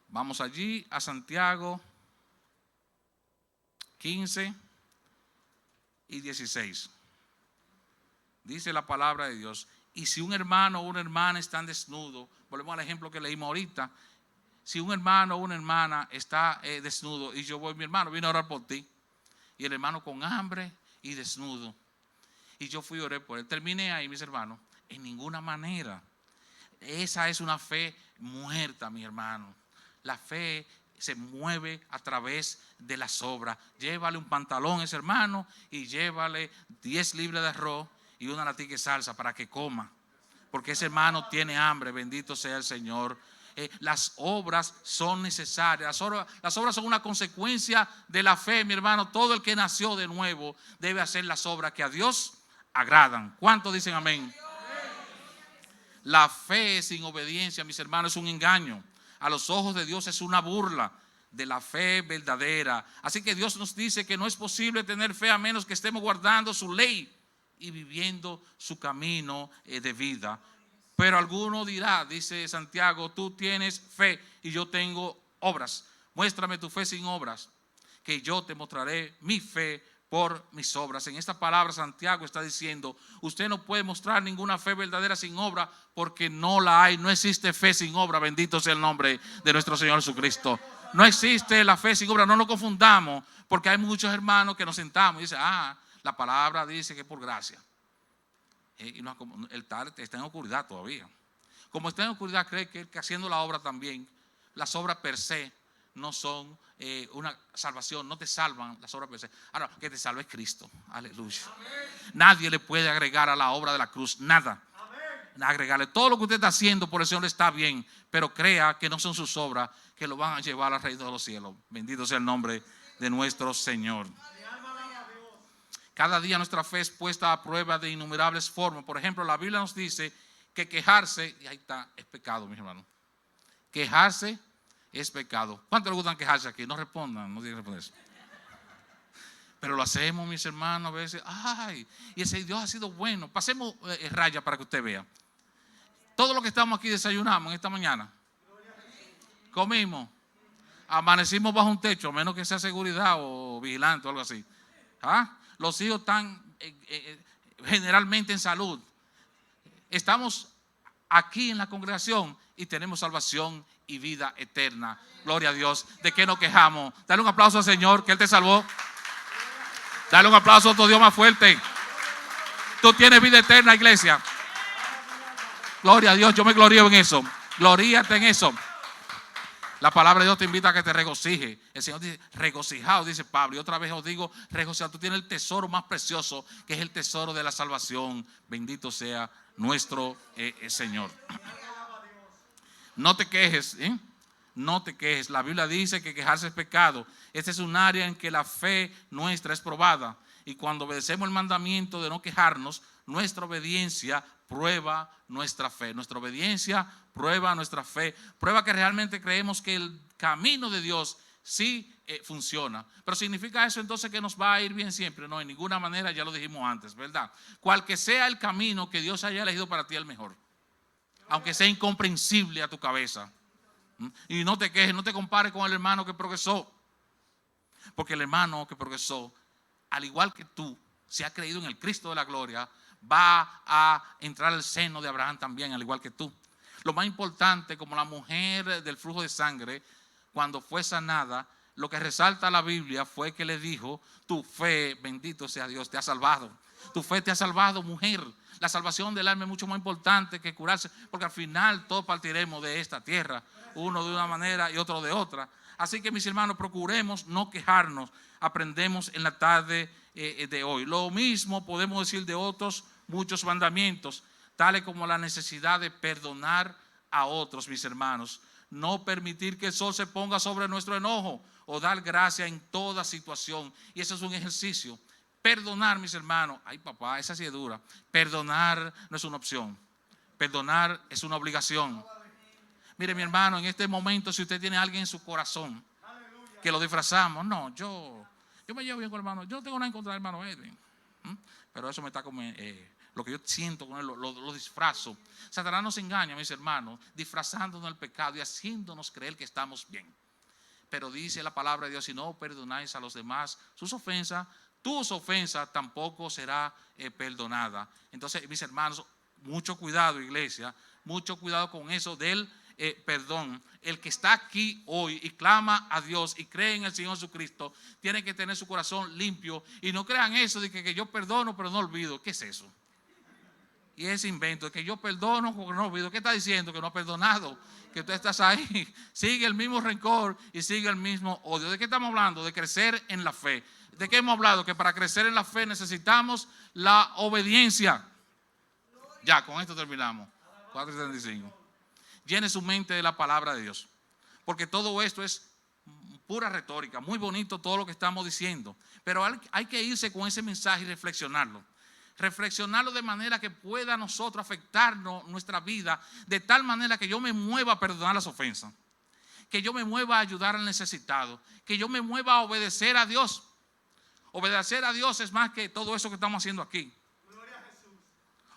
[SPEAKER 2] Vamos allí a Santiago 15 y 16. Dice la palabra de Dios. Y si un hermano o una hermana están desnudos, volvemos al ejemplo que leímos ahorita. Si un hermano o una hermana está desnudo y yo voy, mi hermano vino a orar por ti, y el hermano con hambre y desnudo, y yo fui a orar por él, terminé ahí, mis hermanos, en ninguna manera. Esa es una fe muerta, mi hermano. La fe se mueve a través de las obras. Llévale un pantalón a ese hermano y llévale 10 libras de arroz y una latica de salsa para que coma, porque ese hermano tiene hambre. Bendito sea el Señor. Las obras son necesarias. Las obras son una consecuencia de la fe, mi hermano. Todo el que nació de nuevo debe hacer las obras que a Dios agradan. ¿Cuántos dicen amén? La fe sin obediencia, mis hermanos, es un engaño. A los ojos de Dios es una burla de la fe verdadera. Así que Dios nos dice que no es posible tener fe a menos que estemos guardando su ley y viviendo su camino de vida. Pero alguno dirá, dice Santiago, tú tienes fe y yo tengo obras. Muéstrame tu fe sin obras, que yo te mostraré mi fe por mis obras. En esta palabra Santiago está diciendo, usted no puede mostrar ninguna fe verdadera sin obra, porque no la hay. No existe fe sin obra. Bendito sea el nombre de nuestro Señor Jesucristo. No existe la fe sin obra. No nos confundamos, porque hay muchos hermanos que nos sentamos y dicen, la palabra dice que es por gracia. Y no, el tal está en oscuridad todavía. Como está en oscuridad, cree que haciendo la obra también, las obras per se no son una salvación, no te salvan las obras per se. Ahora, que te salve es Cristo. Aleluya. Amén. Nadie le puede agregar a la obra de la cruz nada. Amén. agregarle. Todo lo que usted está haciendo por el Señor está bien, pero crea que no son sus obras que lo van a llevar al reino de los cielos. Bendito sea el nombre de nuestro Señor. Cada día nuestra fe es puesta a prueba de innumerables formas. Por ejemplo, la Biblia nos dice que quejarse, y ahí está, es pecado, mis hermanos. Quejarse es pecado. ¿Cuántos les gustan quejarse aquí? No respondan, no tienen que responder eso. Pero lo hacemos, mis hermanos, a veces. Ay, y ese Dios ha sido bueno. Pasemos raya para que usted vea. Todos los que estamos aquí desayunamos en esta mañana. Comimos. Amanecimos bajo un techo, a menos que sea seguridad o vigilante o algo así. ¿Ah? Los hijos están generalmente en salud. Estamos aquí en la congregación y tenemos salvación y vida eterna. Gloria a Dios. ¿De qué nos quejamos? Dale un aplauso al Señor, que Él te salvó. Dale un aplauso a otro Dios más fuerte. Tú tienes vida eterna, iglesia. Gloria a Dios, yo me glorío en eso. Gloríate en eso. La palabra de Dios te invita a que te regocijes. El Señor dice, regocijaos, dice Pablo. Y otra vez os digo, regocijaos. Tú tienes el tesoro más precioso, que es el tesoro de la salvación. Bendito sea nuestro Señor. No te quejes, no te quejes. La Biblia dice que quejarse es pecado. Este es un área en que la fe nuestra es probada. Y cuando obedecemos el mandamiento de no quejarnos, nuestra obediencia prueba nuestra fe. Nuestra obediencia prueba nuestra fe. Prueba que realmente creemos que el camino de Dios sí funciona. Pero ¿significa eso entonces que nos va a ir bien siempre? No, en ninguna manera, ya lo dijimos antes, ¿verdad? Cual que sea el camino que Dios haya elegido para ti, el mejor. Aunque sea incomprensible a tu cabeza. Y no te quejes, no te compares con el hermano que progresó. Porque el hermano que progresó, al igual que tú, si ha creído en el Cristo de la gloria, va a entrar al seno de Abraham también, al igual que tú. Lo más importante, como la mujer del flujo de sangre, cuando fue sanada, lo que resalta la Biblia fue que le dijo, tu fe, bendito sea Dios, te ha salvado. Tu fe te ha salvado, mujer. La salvación del alma es mucho más importante que curarse, porque al final todos partiremos de esta tierra, uno de una manera y otro de otra. Así que, mis hermanos, procuremos no quejarnos. Aprendemos en la tarde de hoy. Lo mismo podemos decir de otros muchos mandamientos, tales como la necesidad de perdonar a otros, mis hermanos. No permitir que el sol se ponga sobre nuestro enojo o dar gracia en toda situación. Y eso es un ejercicio. Perdonar, mis hermanos, ay papá, esa sí es dura. Perdonar no es una opción. Perdonar es una obligación. Mire, mi hermano, en este momento, si usted tiene a alguien en su corazón que lo disfrazamos, no, yo me llevo bien con el hermano, yo no tengo nada en contra del hermano Edwin, pero eso me está como lo que yo siento con él, lo disfrazo. Satanás nos engaña, mis hermanos, disfrazándonos el pecado y haciéndonos creer que estamos bien. Pero dice la palabra de Dios, si no perdonáis a los demás sus ofensas, tus ofensas tampoco será perdonada. Entonces, mis hermanos, mucho cuidado, iglesia, mucho cuidado con eso del perdón. El que está aquí hoy y clama a Dios y cree en el Señor Jesucristo, tiene que tener su corazón limpio. Y no crean eso de que yo perdono pero no olvido. ¿Qué es eso? Y ese invento de que yo perdono pero no olvido. ¿Qué está diciendo? Que no ha perdonado, que tú estás ahí, sigue el mismo rencor y sigue el mismo odio. ¿De qué estamos hablando? De crecer en la fe. ¿De qué hemos hablado? Que para crecer en la fe necesitamos la obediencia. Ya, con esto terminamos. 4:75. Llene su mente de la palabra de Dios. Porque todo esto es pura retórica. Muy bonito todo lo que estamos diciendo. Pero hay que irse con ese mensaje y reflexionarlo. Reflexionarlo de manera que pueda a nosotros afectarnos nuestra vida. De tal manera que yo me mueva a perdonar las ofensas. Que yo me mueva a ayudar al necesitado. Que yo me mueva a obedecer a Dios. Obedecer a Dios es más que todo eso que estamos haciendo aquí.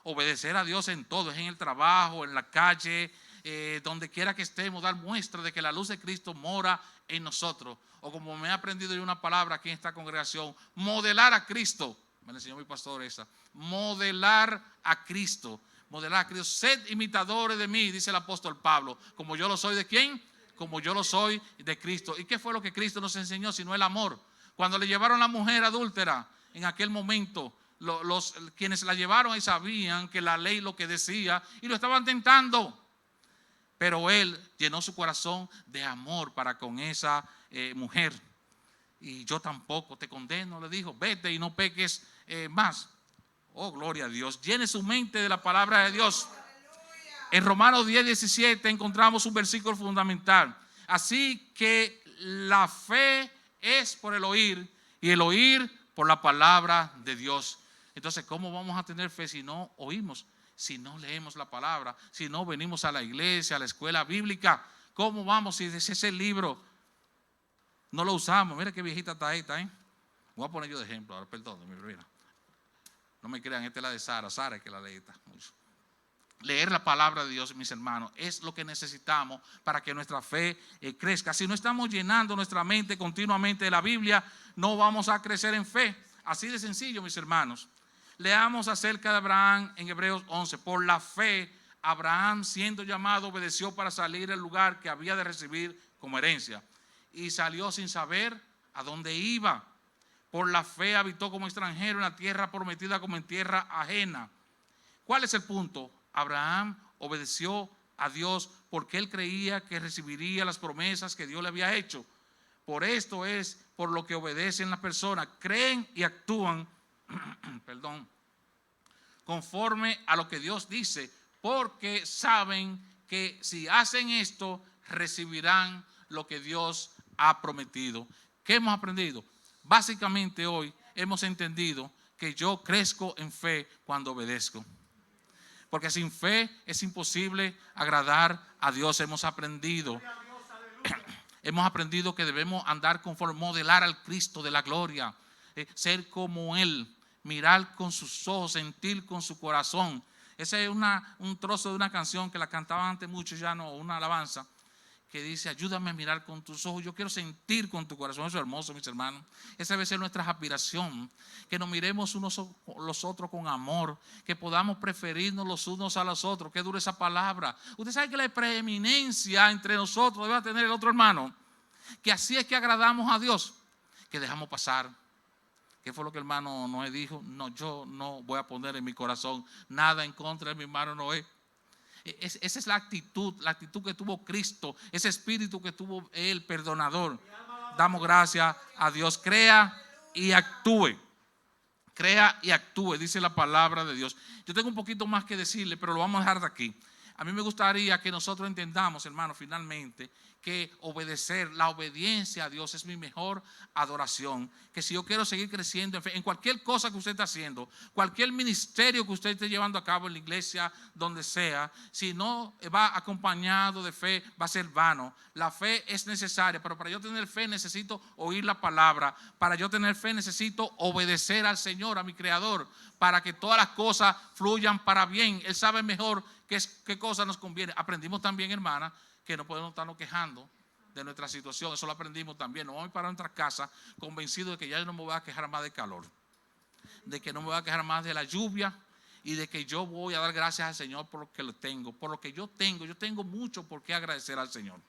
[SPEAKER 2] Obedecer a Dios en todo. Es en el trabajo, en la calle, donde quiera que estemos, dar muestra de que la luz de Cristo mora en nosotros. O como me he aprendido yo una palabra aquí en esta congregación, modelar a Cristo. Me enseñó mi pastor esa. Modelar a Cristo. Modelar a Cristo. Sed imitadores de mí, dice el apóstol Pablo. Como yo lo soy de ¿quién? Como yo lo soy de Cristo. ¿Y qué fue lo que Cristo nos enseñó sino el amor? Cuando le llevaron a la mujer adúltera, en aquel momento, quienes la llevaron ahí sabían que la ley lo que decía y lo estaban tentando. Pero él llenó su corazón de amor para con esa mujer. Y yo tampoco te condeno, le dijo, vete y no peques más. Oh, gloria a Dios. Llene su mente de la palabra de Dios. En Romanos 10:17 encontramos un versículo fundamental. Así que la fe es por el oír y el oír por la palabra de Dios. Entonces, ¿cómo vamos a tener fe si no oímos? Si no leemos la palabra, si no venimos a la iglesia, a la escuela bíblica, ¿cómo vamos si ese libro no lo usamos? Mira qué viejita está ahí, Voy a poner yo de ejemplo, ahora perdónenme, mira. No me crean, esta es la de Sara que la lee mucho. Leer la palabra de Dios, mis hermanos, es lo que necesitamos para que nuestra fe crezca. Si no estamos llenando nuestra mente continuamente de la Biblia, no vamos a crecer en fe. Así de sencillo, mis hermanos. Leamos acerca de Abraham en Hebreos 11. Por la fe, Abraham, siendo llamado, obedeció para salir del lugar que había de recibir como herencia. Y salió sin saber a dónde iba. Por la fe habitó como extranjero en la tierra prometida, como en tierra ajena. ¿Cuál es el punto? Abraham obedeció a Dios porque él creía que recibiría las promesas que Dios le había hecho. Por esto es por lo que obedecen las personas, creen y actúan conforme a lo que Dios dice, porque saben que si hacen esto recibirán lo que Dios ha prometido. ¿Qué hemos aprendido? Básicamente hoy hemos entendido que yo crezco en fe cuando obedezco. Porque sin fe es imposible agradar a Dios. Hemos aprendido que debemos andar conforme, modelar al Cristo de la gloria, ser como Él, mirar con sus ojos, sentir con su corazón. Ese es un trozo de una canción que la cantaban antes mucho, ya no, una alabanza, que dice: ayúdame a mirar con tus ojos, yo quiero sentir con tu corazón. Eso es hermoso, mis hermanos. Esa debe ser nuestra aspiración, que nos miremos unos a los otros con amor, que podamos preferirnos los unos a los otros. Qué dura esa palabra. Usted sabe que la preeminencia entre nosotros debe tener el otro hermano, que así es que agradamos a Dios, que dejamos pasar. ¿Qué fue lo que el hermano Noé dijo? No, yo no voy a poner en mi corazón nada en contra de mi hermano Noé. Esa es la actitud que tuvo Cristo, ese espíritu que tuvo Él, perdonador. Damos gracias a Dios. Crea y actúe. Crea y actúe, dice la palabra de Dios. Yo tengo un poquito más que decirle, pero lo vamos a dejar de aquí. A mí me gustaría que nosotros entendamos, hermano, finalmente, que obedecer, la obediencia a Dios es mi mejor adoración. Que si yo quiero seguir creciendo en fe, en cualquier cosa que usted está haciendo, cualquier ministerio que usted esté llevando a cabo en la iglesia, donde sea, si no va acompañado de fe, va a ser vano. La fe es necesaria, pero para yo tener fe necesito oír la palabra. Para yo tener fe necesito obedecer al Señor, a mi Creador, para que todas las cosas fluyan para bien. Él sabe mejor qué cosa nos conviene. Aprendimos también, hermana, que no podemos estarnos quejando de nuestra situación. Eso lo aprendimos también. Nos vamos a ir para nuestra casa convencidos de que ya no me voy a quejar más de calor, de que no me voy a quejar más de la lluvia, y de que yo voy a dar gracias al Señor por lo que lo tengo, por lo que yo tengo mucho por qué agradecer al Señor.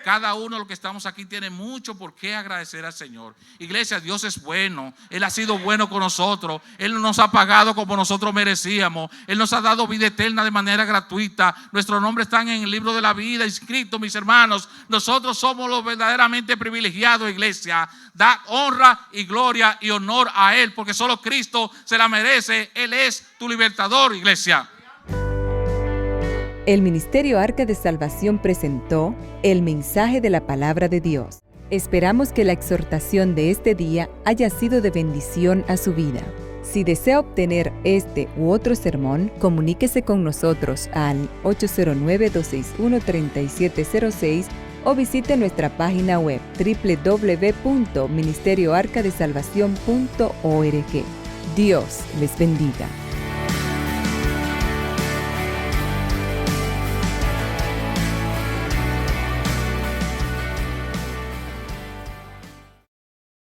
[SPEAKER 2] Cada uno de los que estamos aquí tiene mucho por qué agradecer al Señor. Iglesia, Dios es bueno. Él ha sido bueno con nosotros. Él no nos ha pagado como nosotros merecíamos. Él nos ha dado vida eterna de manera gratuita. Nuestros nombres están en el libro de la vida inscritos, mis hermanos. Nosotros somos los verdaderamente privilegiados, iglesia. Da honra y gloria y honor a Él, porque solo Cristo se la merece. Él es tu libertador, iglesia.
[SPEAKER 1] El Ministerio Arca de Salvación presentó el mensaje de la palabra de Dios. Esperamos que la exhortación de este día haya sido de bendición a su vida. Si desea obtener este u otro sermón, comuníquese con nosotros al 809-261-3706 o visite nuestra página web www.ministerioarcadesalvacion.org. Dios les bendiga.